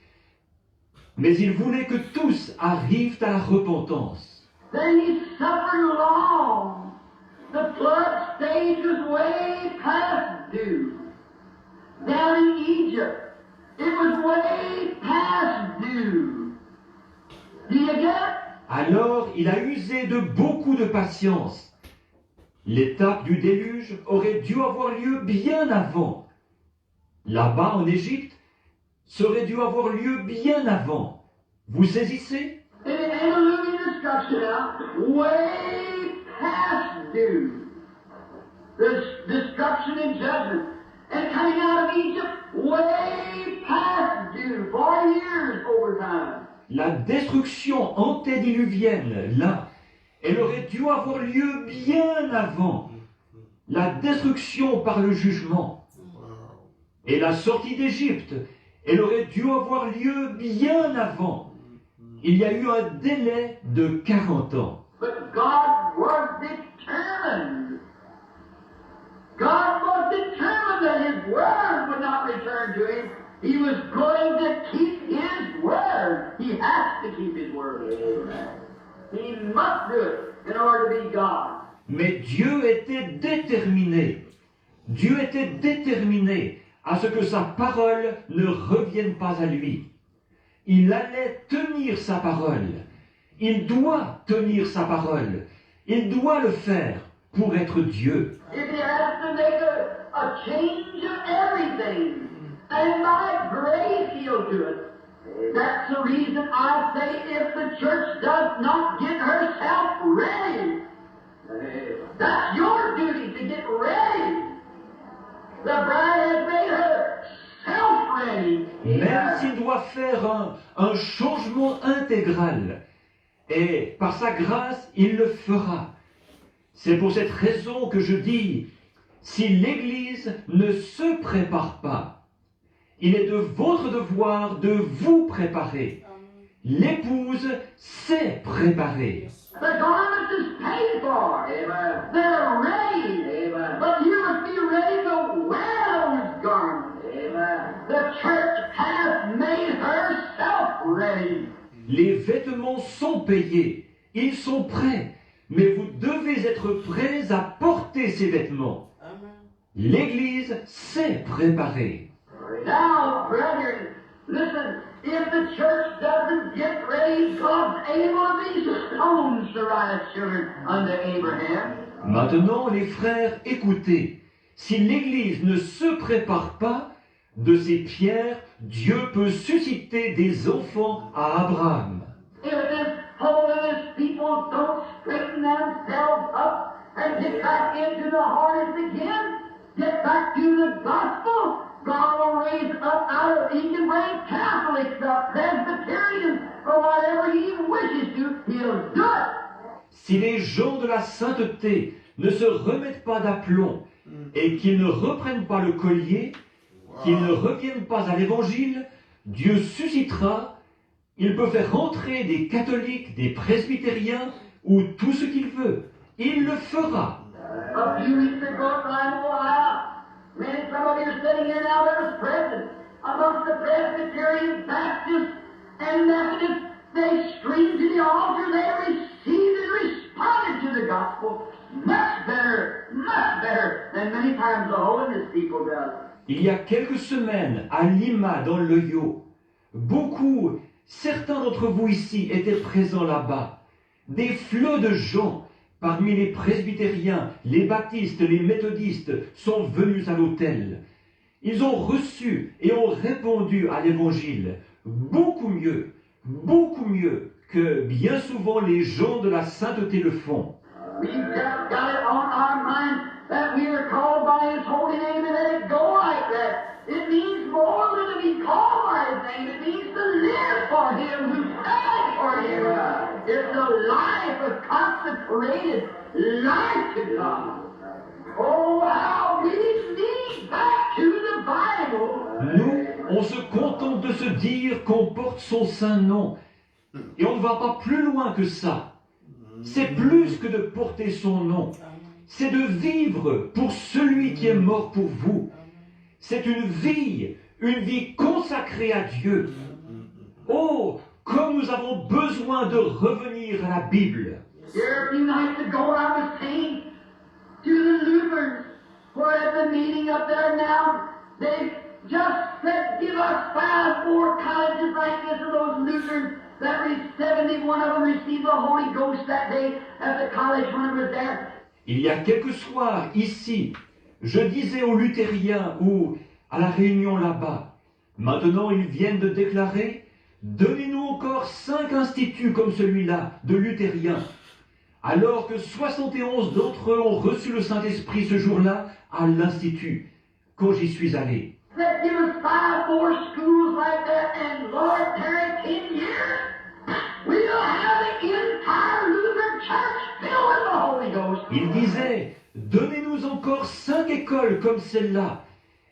mais il voulait que tous arrivent à la repentance. Then he suffered long. The flood stage was way past due. Down in Egypt, it was way past due. Do you get? Alors il a usé de beaucoup de patience. L'étape du déluge aurait dû avoir lieu bien avant. Là-bas en Égypte, ça aurait dû avoir lieu bien avant. Vous saisissez? And it ain't a living destruction now, way past due. There's destruction and judgment. And coming out of Egypt, way past due, 40 years over time. La destruction antédiluvienne, là, elle aurait dû avoir lieu bien avant. La destruction par le jugement. Et la sortie d'Égypte, elle aurait dû avoir lieu bien avant. Il y a eu un délai de 40 ans. But God was determined. God was determined that His word would not return to Him. He was going to keep His word. He has to keep His word. He must do it in order to be God. Mais Dieu était déterminé. Dieu était déterminé à ce que sa parole ne revienne pas à lui. Il allait tenir sa parole. Il doit tenir sa parole. Il doit le faire pour être Dieu. If He has to make a change of everything, and by grace He'll do it. That's the reason I say if the church does not get herself ready, that's your duty to get ready. The bride has made herself ready. Même s'il doit faire un changement intégral, et par sa grâce, il le fera. C'est pour cette raison que je dis, si l'Église ne se prépare pas, il est de votre devoir de vous préparer. L'épouse s'est préparée. The garment is paid for. Amen. They're ready. Amen. But you must be ready to wear those garments. Amen. The church has made herself ready. Les vêtements sont payés, ils sont prêts, mais vous devez être prêts à porter ces vêtements. L'Église s'est préparée. Now, brethren, listen, if the church doesn't get ready, God's able to these stones to rise children unto Abraham. Maintenant, les frères, écoutez, si l'Église ne se prépare pas, de ces pierres, Dieu peut susciter des enfants à Abraham. If this holiness people don't straighten themselves up and get back into the harness again, get back to the gospel, God will raise up out of, He can bring Catholics up, Presbyterians, or whatever He wishes to, He'll do it. Si les gens de la sainteté ne se remettent pas d'aplomb et qu'ils ne reprennent pas le collier, qu'ils ne reviennent pas à l'Évangile, Dieu suscitera, il peut faire rentrer des catholiques, des presbytériens, ou tout ce qu'il veut. Il le fera. A few weeks ago, I know maybe some of you are sitting here now that was present amongst the Presbyterian, Baptists, and Methodists. They streamed to the altar, they received and responded to the gospel much better than many times the holiness people does. Il y a quelques semaines, à Lima, dans l'Oyo, certains d'entre vous ici étaient présents là-bas. Des flots de gens, parmi les presbytériens, les baptistes, les méthodistes, sont venus à l'autel. Ils ont reçu et ont répondu à l'Évangile beaucoup mieux que bien souvent les gens de la sainteté le font. We've just got it on our mind that we are called by His holy name and let it go like that. It means more than to be called by His name. It means to live for Him, who died for Him. It's a life, a consecrated life to God. Oh, how we need back to the Bible. Nous, on se contente de se dire qu'on porte son saint nom. Et on ne va pas plus loin que ça. C'est plus que de porter son nom. C'est de vivre pour celui qui est mort pour vous. C'est une vie consacrée à Dieu. Oh, comme nous avons besoin de revenir à la Bible. Here a few nights ago I was saying to the Lutherans, who are at the meeting up there now, they just said, give us 5 more colleges like this of those Lutherans. That 71 of them received the Holy Ghost that day at the college when I was there. Il y a quelques soirs, ici, je disais aux luthériens ou à la réunion là-bas, maintenant ils viennent de déclarer, donnez-nous encore 5 instituts comme celui-là, de luthériens, alors que 71 d'entre eux ont reçu le Saint-Esprit ce jour-là à l'Institut, quand j'y suis allé. That give us 5 more schools like that, and Lord, tarry 10 years, we'll have the entire Lutheran Church filled with the Holy Ghost. Il disait, donnez-nous encore 5 écoles comme celle-là,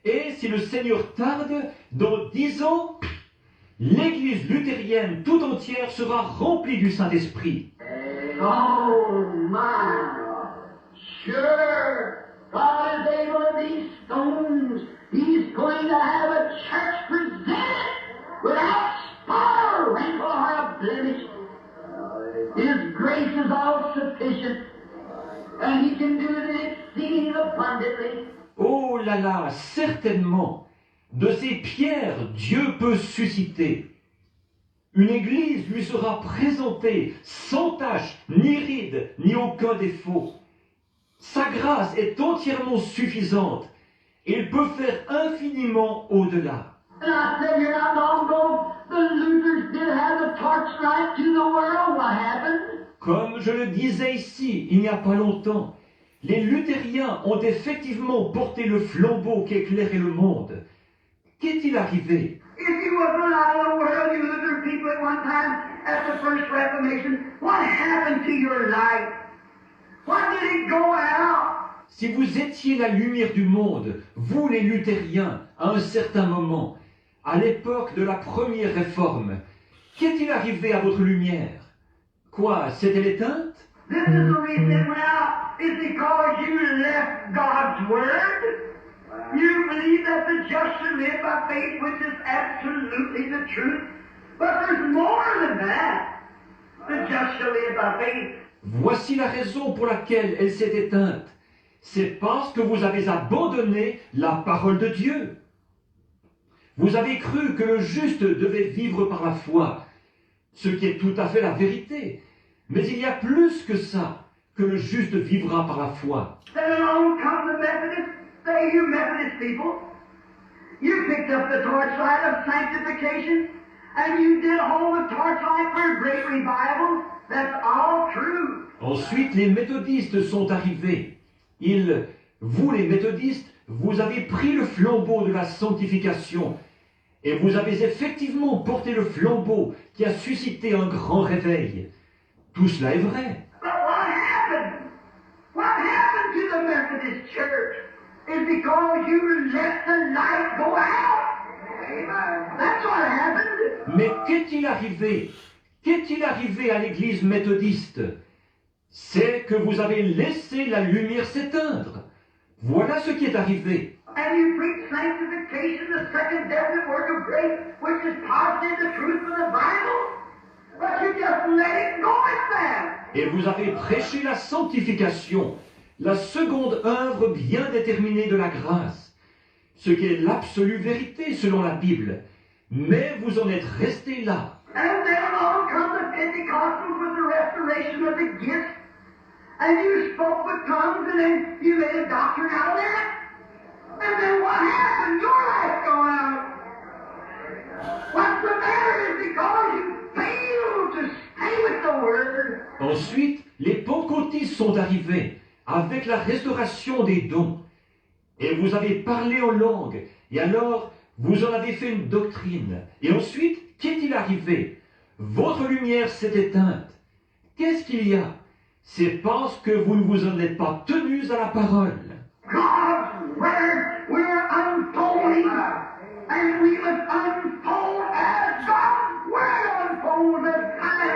et si le Seigneur tarde, dans 10 ans, l'Église luthérienne tout entière sera remplie du Saint-Esprit. Oh my, sure, God is able to these stones. He's going to have a church presented without spot or wrinkle or a blemish. His grace is all sufficient, and He can do it exceeding abundantly. Oh là là, certainement, de ces pierres, Dieu peut susciter. Une église lui sera présentée sans tache, ni ride, ni aucun défaut. Sa grâce est entièrement suffisante. Il peut faire infiniment au-delà. And I said here not long ago, the Luthers did have the torchlight to the world. What happened? Comme je le disais ici, il n'y a pas longtemps, les luthériens ont effectivement porté le flambeau qui éclairait le monde. Qu'est-il arrivé? If you was the light of the world, you Lutheran people at one time, at the first Reformation, what happened to your light? When did it go out? Si vous étiez la lumière du monde, vous les luthériens, à un certain moment, à l'époque de la première réforme, qu'est-il arrivé à votre lumière? Quoi, s'est-elle éteinte? This is the reason it went out, is because you left God's Word. You believe that the just shall live by faith, which is absolutely the truth. But there's more than that. The just shall live by faith. Voici la raison pour laquelle elle s'est éteinte. C'est parce que vous avez abandonné la parole de Dieu. Vous avez cru que le juste devait vivre par la foi, ce qui est tout à fait la vérité. Mais il y a plus que ça, que le juste vivra par la foi. Then along comes the Methodists. Say, you Methodist people, you picked up the torchlight of sanctification, and you did hold the torchlight for a great revival. That's all true. Ensuite, les méthodistes sont arrivés. Vous les méthodistes, vous avez pris le flambeau de la sanctification et vous avez effectivement porté le flambeau qui a suscité un grand réveil. Tout cela est vrai. But what happened? What happened to the Methodist Church? Is because you let the light go out. Amen. That's what happened. Mais qu'est-il arrivé? Qu'est-il arrivé à l'église méthodiste? C'est que vous avez laissé la lumière s'éteindre. Voilà ce qui est arrivé. And you preach sanctification, the second definite work of grace, which is positive the truth of the Bible. But you just let it go at that. Et vous avez prêché la sanctification, la seconde œuvre bien déterminée de la grâce, ce qui est l'absolue vérité selon la Bible. Mais vous en êtes resté là. And then along comes the Pentecostals with the restoration of the gifts. And you spoke with tongues and then you made a doctrine out of that. And then what happened? Your life gone out. What's the matter is because you failed to stay with the Word. Ensuite, les pentecôtistes sont arrivés avec la restauration des dons. Et vous avez parlé en langue. Et alors, vous en avez fait une doctrine. Et ensuite, qu'est-il arrivé? Votre lumière s'est éteinte. Qu'est-ce qu'il y a? C'est parce que vous ne vous en êtes pas tenus à la parole. God's Word, we're unfolding. And we must unfold as God's Word unfolds, as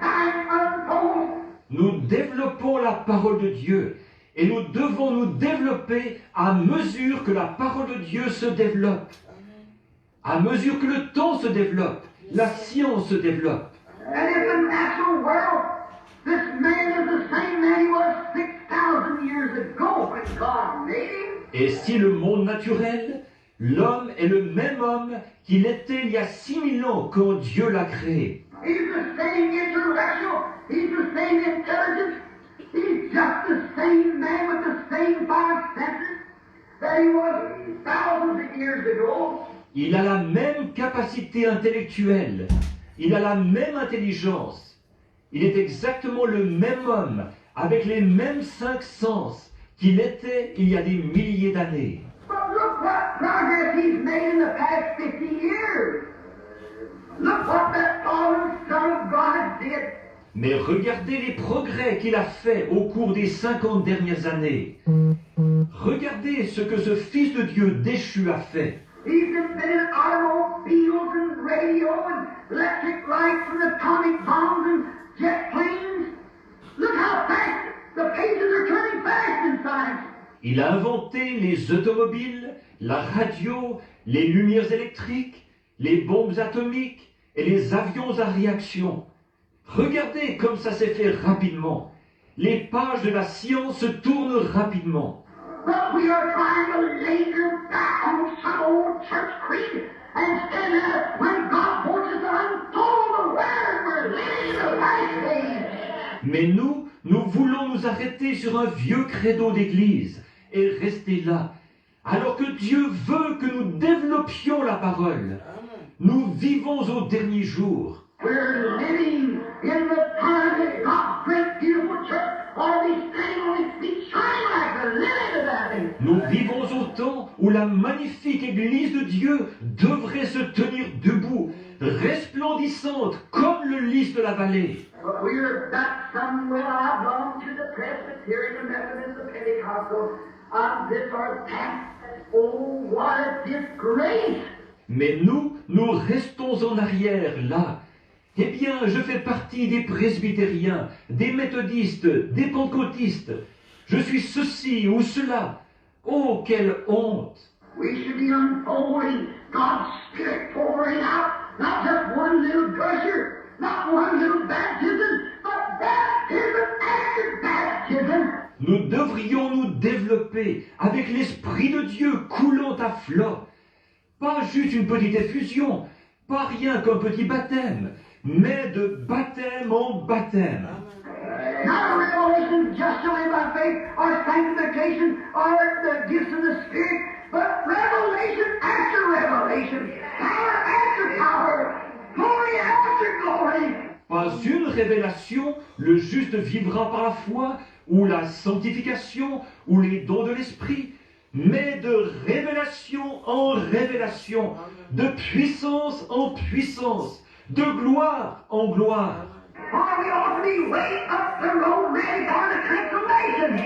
time unfolds. Nous développons la parole de Dieu. Et nous devons nous développer à mesure que la parole de Dieu se développe. À mesure que le temps se développe, la science se développe. And in the natural world, this man is the same man he was 6,000 years ago when God made him. Et si le monde naturel, l'homme est le même homme qu'il était il y a 6000 ans quand Dieu l'a créé. He's the same intellectual, he's the same intelligence, he's just the same man with the same five senses that he was thousands of years ago. Il a la même capacité intellectuelle, il a la même intelligence, il est exactement le même homme, avec les mêmes 5 sens qu'il était il y a des milliers d'années. But look what progress he's made in the past 50 years. Look what that fallen Son of God did. Mais regardez les progrès qu'il a fait au cours des 50 dernières années. Regardez ce que ce Fils de Dieu déchu a fait. He's invented automobiles and radio and electric lights and atomic bombs and jet planes. Look how fast the pages are turning fast in science. Il a inventé les automobiles, la radio, les lumières électriques, les bombes atomiques et les avions à réaction. Regardez comme ça s'est fait rapidement. Les pages de la science se tournent rapidement. But we are trying to laser back on some old church creed instead of when God wants us to unfold the Word, we're living in the last days. Mais nous voulons nous arrêter sur un vieux credo d'église et rester là, alors que Dieu veut que nous développions la parole. Nous vivons au dernier jour. We're living in the time that God's great beautiful church ought to be standing on its feet shining like the lily of the valley. Nous vivons au temps où la magnifique Église de Dieu devrait se tenir debout, resplendissante comme le lys de la vallée. But we're not somewhere. I belong to the Presbyterian, the Methodist, the Pentecostal, this or that. Oh, what a disgrace! Mais nous restons en arrière, là. Eh bien, je fais partie des presbytériens, des méthodistes, des pentecôtistes. Je suis ceci ou cela. Oh, quelle honte! We should be unfolding God's Spirit pouring out, not just one little gusher, not one little baptism, but baptism after baptism. Nous devrions nous développer avec l'Esprit de Dieu coulant à flot. Pas juste une petite effusion, pas rien qu'un petit baptême, mais de baptême en baptême. Not a revelation just to live by faith or sanctification or the gifts of the Spirit, but revelation after revelation, power after power, glory after glory. Pas une révélation, le juste vivra par la foi, ou la sanctification, ou les dons de l'Esprit, mais de révélation en révélation, de puissance en puissance, de gloire en gloire. Why, we ought to be way up the road ready for the transformation.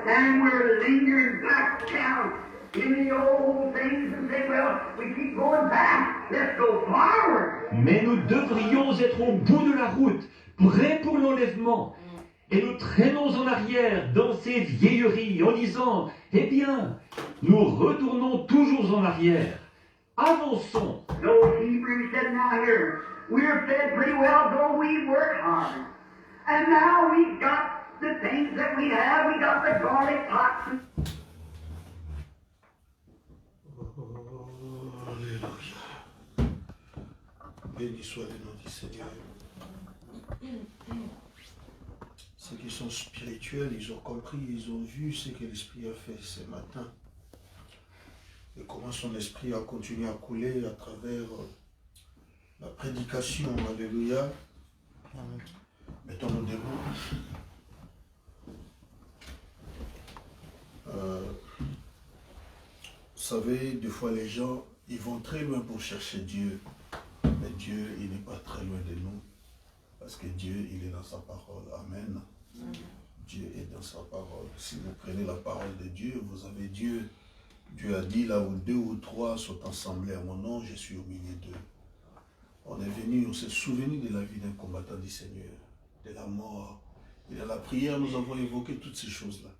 And we're lingering back down in the old things and say, well, we keep going back, let's go forward. Mais nous devrions être au bout de la route, prêts pour l'enlèvement. Et nous traînons en arrière dans ces vieilleries en disant, eh bien, nous retournons toujours en arrière. Avançons. No, Hebrews said now here, we're fed pretty well though we work hard. And now we've got the things that we have, we got the garlic pots. Oh, Alléluia. Béni soit le nom du Seigneur. Ceux qui sont spirituels, ils ont compris, ils ont vu ce que l'Esprit a fait ce matin. Et comment son Esprit a continué à couler à travers la prédication. Alléluia. Mettons-nous debout. Vous savez, des fois les gens, ils vont très loin pour chercher Dieu. Mais Dieu, il n'est pas très loin de nous. Parce que Dieu, il est dans sa parole. Amen. Dieu est dans sa parole. Si vous prenez la parole de Dieu, vous avez Dieu. Dieu a dit, là où 2 ou 3 sont assemblés à mon nom, je suis au milieu d'eux. On est venu, on s'est souvenu de la vie d'un combattant du Seigneur, de la mort. Et dans la prière, nous avons évoqué toutes ces choses-là.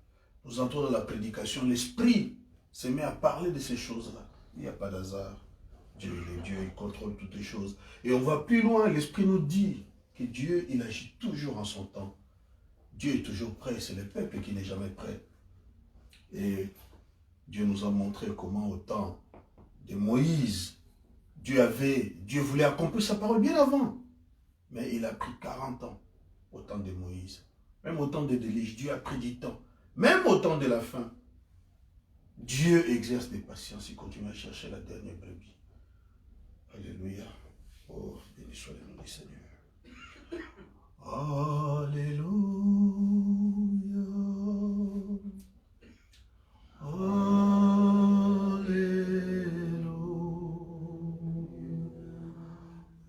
Nous entrons dans la prédication, l'Esprit se met à parler de ces choses-là. Il n'y a pas d'hasard. Dieu, il est Dieu, il contrôle toutes les choses. Et on va plus loin, l'Esprit nous dit que Dieu, il agit toujours en son temps. Dieu est toujours prêt, c'est le peuple qui n'est jamais prêt. Et Dieu nous a montré comment au temps de Moïse, Dieu voulait accomplir sa parole bien avant. Mais il a pris 40 ans au temps de Moïse. Même au temps de Délige, Dieu a pris du temps. Même au temps de la fin, Dieu exerce des patiences, il continue à chercher la dernière brebis. Alléluia. Oh, béni soit le nom du Seigneur. Alléluia. Alléluia.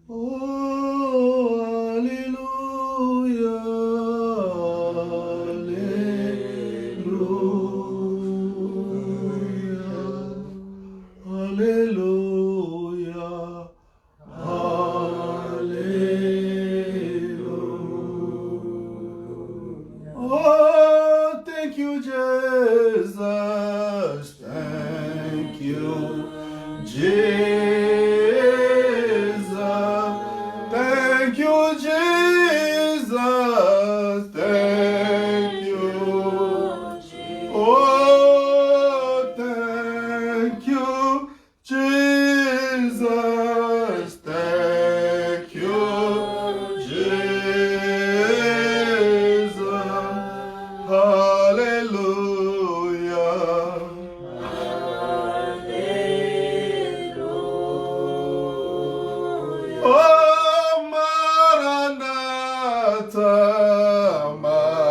Oh, Alléluia. Alléluia. Oh, thank you, Jesus. Thank you, Jesus. Thank you, Jesus. Thank you. Oh, thank you, Jesus. Thank you, Jesus. Hallelujah. Oh, Maranatha, Maranatha,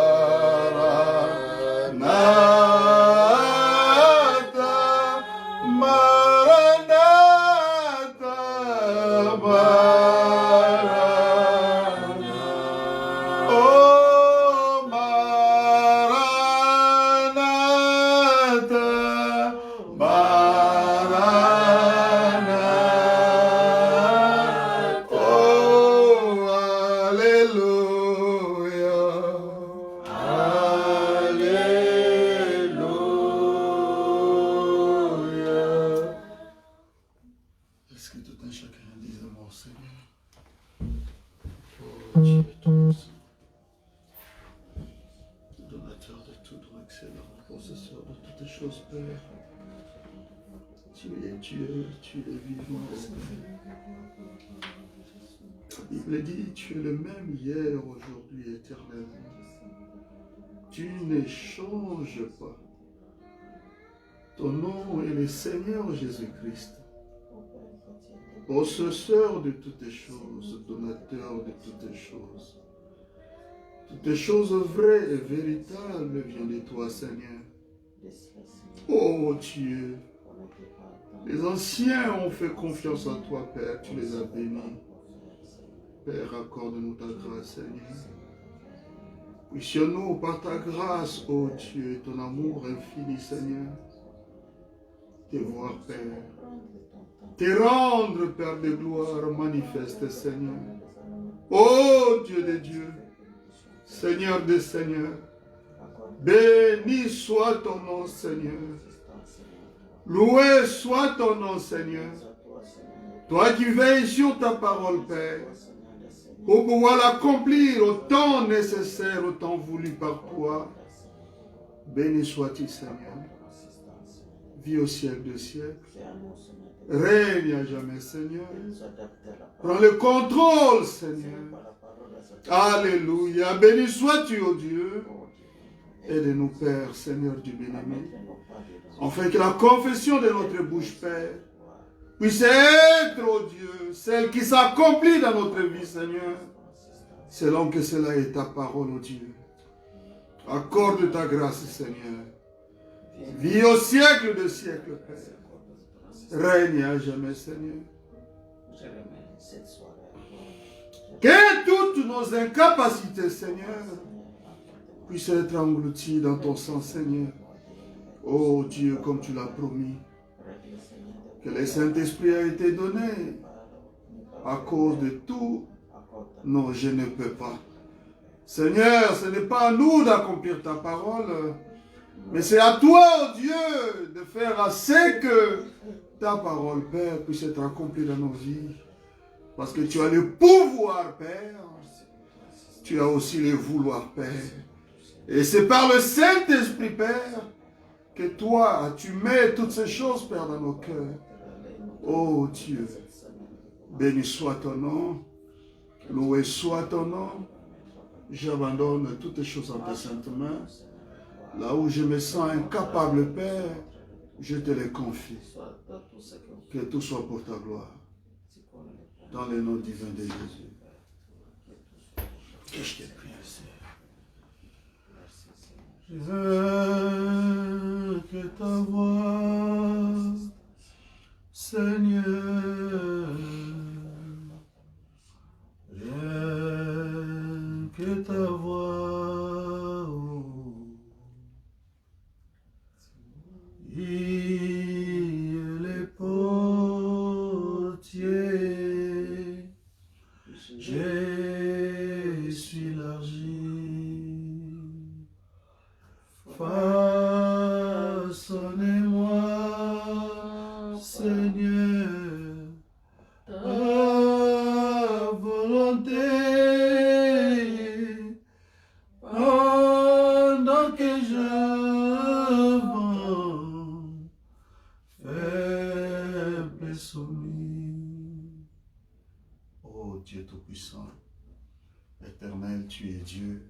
Maranatha, Maranatha. choses, Père. Tu es Dieu, tu es vivant, Seigneur. La Bible dit, tu es le même hier, aujourd'hui, éternellement. Tu ne changes pas. Ton nom est le Seigneur Jésus-Christ. Possesseur de toutes les choses, donateur de toutes les choses. Toutes les choses vraies et véritables viennent de toi, Seigneur. Oh Dieu, les anciens ont fait confiance en toi, Père, tu les as bénis. Père, accorde-nous ta grâce, Seigneur. Puissions-nous par ta grâce, oh Dieu, et ton amour infini, Seigneur, te voir, Père. Te rendre, Père de gloire, manifeste, Seigneur. Oh Dieu de Dieu, Seigneur des Seigneurs, béni soit ton nom, Seigneur. Loué soit ton nom, Seigneur. Toi qui veilles sur ta parole, Père, pour pouvoir l'accomplir au temps nécessaire, au temps voulu par toi. Béni sois-tu, Seigneur. Vis au siècle des siècles. Règne à jamais, Seigneur. Prends le contrôle, Seigneur. Alléluia. Béni sois-tu, ô Dieu. Aide-nous, Père, Seigneur du bien-aimé. Afin que la confession de notre bouche, Père, puisse être, ô Dieu, celle qui s'accomplit dans notre vie, Seigneur, selon que cela est ta parole, ô Dieu. Accorde ta grâce, Seigneur. Vis au siècle de siècles, Père. Règne à jamais, Seigneur. Que toutes nos incapacités, Seigneur, puissent être englouties dans ton sang, Seigneur. Oh Dieu, comme tu l'as promis, que le Saint-Esprit a été donné à cause de tout. Non, je ne peux pas. Seigneur, ce n'est pas à nous d'accomplir ta parole, mais c'est à toi, oh Dieu, de faire assez que ta parole, Père, puisse être accomplie dans nos vies. Parce que tu as le pouvoir, Père. Tu as aussi le vouloir, Père. Et c'est par le Saint-Esprit, Père, que toi, tu mets toutes ces choses, Père, dans nos cœurs. Oh Dieu, béni soit ton nom, loué soit ton nom. J'abandonne toutes les choses en tes saintes mains. Là où je me sens incapable, Père, je te les confie. Que tout soit pour ta gloire. Dans le nom divin de Jésus. Que je t'ai prié, Seigneur. Je veux que ta voix, Seigneur, rien que ta voix, il est portier, je suis l'argile, façonnez-moi, Seigneur, ta volonté, pendant que je vends, faible et soumis. Oh Dieu Tout-Puissant, Éternel, tu es Dieu,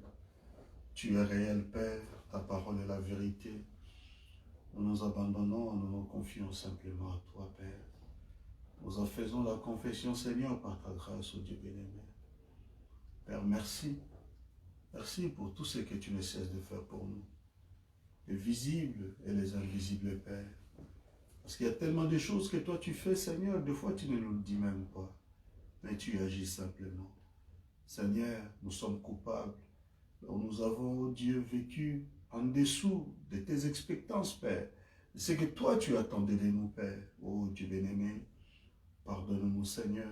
tu es réel Père, ta parole est la vérité. Nous nous abandonnons, nous nous confions simplement à toi, Père. Nous en faisons la confession, Seigneur, par ta grâce, ô Dieu bien-aimé. Père, merci. Merci pour tout ce que tu ne cesses de faire pour nous. Les visibles et les invisibles, Père. Parce qu'il y a tellement de choses que toi tu fais, Seigneur, des fois tu ne nous le dis même pas. Mais tu agis simplement. Seigneur, nous sommes coupables. Nous avons, oh Dieu, vécu en dessous de tes expectances, Père. C'est que toi tu attendais de nous, Père. Oh Dieu bien-aimé, pardonne-nous, Seigneur.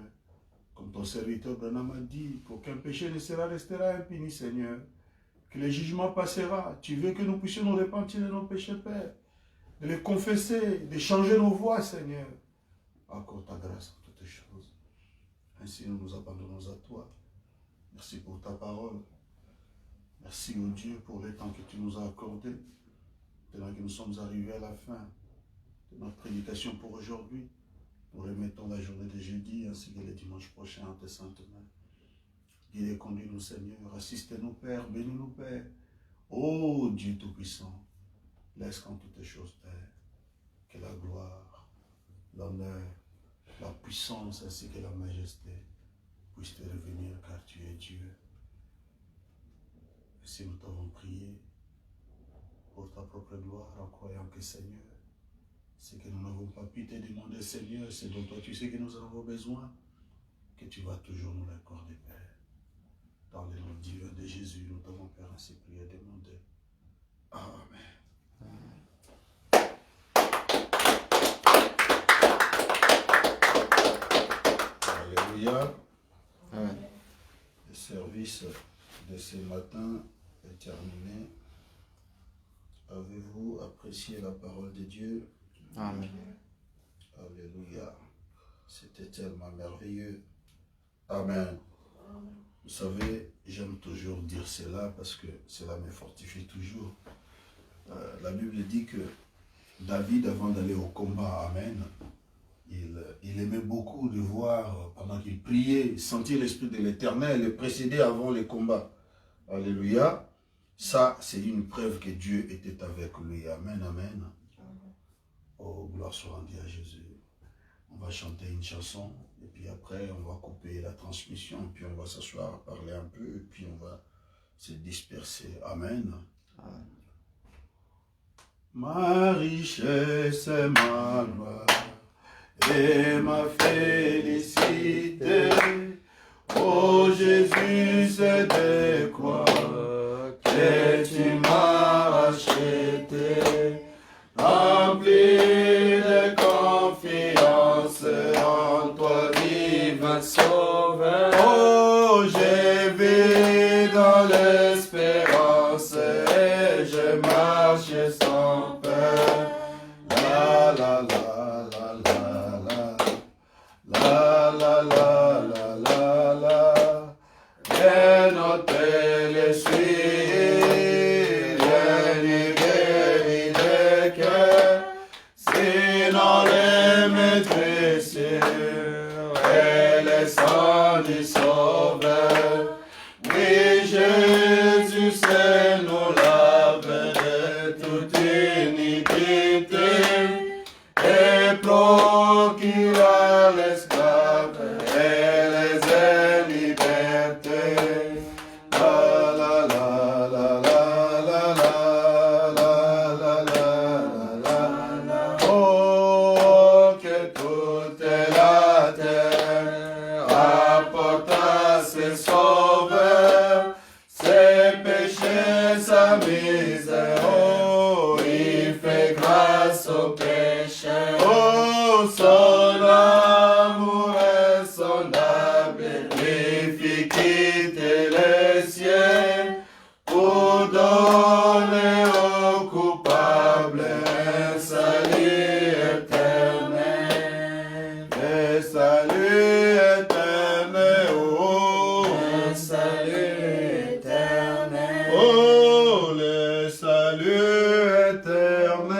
Comme ton serviteur Branham a dit, qu'aucun péché ne restera impuni, Seigneur. Que le jugement passera. Tu veux que nous puissions nous repentir de nos péchés, Père. De les confesser, de changer nos voies, Seigneur. Accorde ta grâce en toutes choses. Ainsi nous nous abandonnons à toi. Merci pour ta parole. Merci, oh Dieu, pour le temps que tu nous as accordé. Maintenant que nous sommes arrivés à la fin de notre prédication pour aujourd'hui, nous remettons la journée de jeudi ainsi que le dimanche prochain en tes saintes mains. Guide et conduis-nous, Seigneur. Assiste-nous, Père. Bénis-nous, Père. Ô Dieu Tout-Puissant, laisse qu'en toutes choses, Père, que la gloire, l'honneur, la puissance ainsi que la majesté puissent te revenir car tu es Dieu. Et si nous t'avons prié pour ta propre gloire en croyant que Seigneur, ce que nous n'avons pas pu te demander, Seigneur, c'est dont toi tu sais que nous avons besoin, que tu vas toujours nous l'accorder, Père. Dans le nom divin de Jésus, nous t'avons, Père, ainsi prié et demandé. Amen. Alléluia. Amen. Le service de ce matin est terminé. Avez-vous apprécié la parole de Dieu? Amen. Alléluia. C'était tellement merveilleux. Amen. Vous savez, j'aime toujours dire cela parce que cela me fortifie toujours. La Bible dit que David, avant d'aller au combat, amen, il aimait beaucoup de voir, pendant qu'il priait, sentir l'Esprit de l'Éternel le précéder avant les combats. Alléluia. Ça, c'est une preuve que Dieu était avec lui. Amen, amen. Oh, gloire soit rendue à Jésus. On va chanter une chanson, et puis après, on va couper la transmission, puis on va s'asseoir, parler un peu, et puis on va se disperser. Amen. Amen. Ma richesse, ma gloire et ma félicité. Oh Jésus, c'est de quoi que tu m'as racheté. Rempli de confiance en toi, divin Sauveur. Oh, je vis dans l'espérance et je marche sans peur. La la la la la la. La la la la la la. Bien noter les suites, rien n'y guérit le cœur, sinon les maîtresses et les sang du Sauveur. Oui, Jésus, c'est nous lave de toute iniquité et procura l'esclave et les est liberté. La la la la la la la la la la. Oh, que toute la terre apporta ses sauveurs, ses péchés, sa misère. Oh, il fait grâce aux pécheurs. Oh, son amour est sondable, lui fit quitter les cieux pour donner aux coupables un salut éternel. Un salut éternel, oh, un salut éternel. Oh, le salut éternel.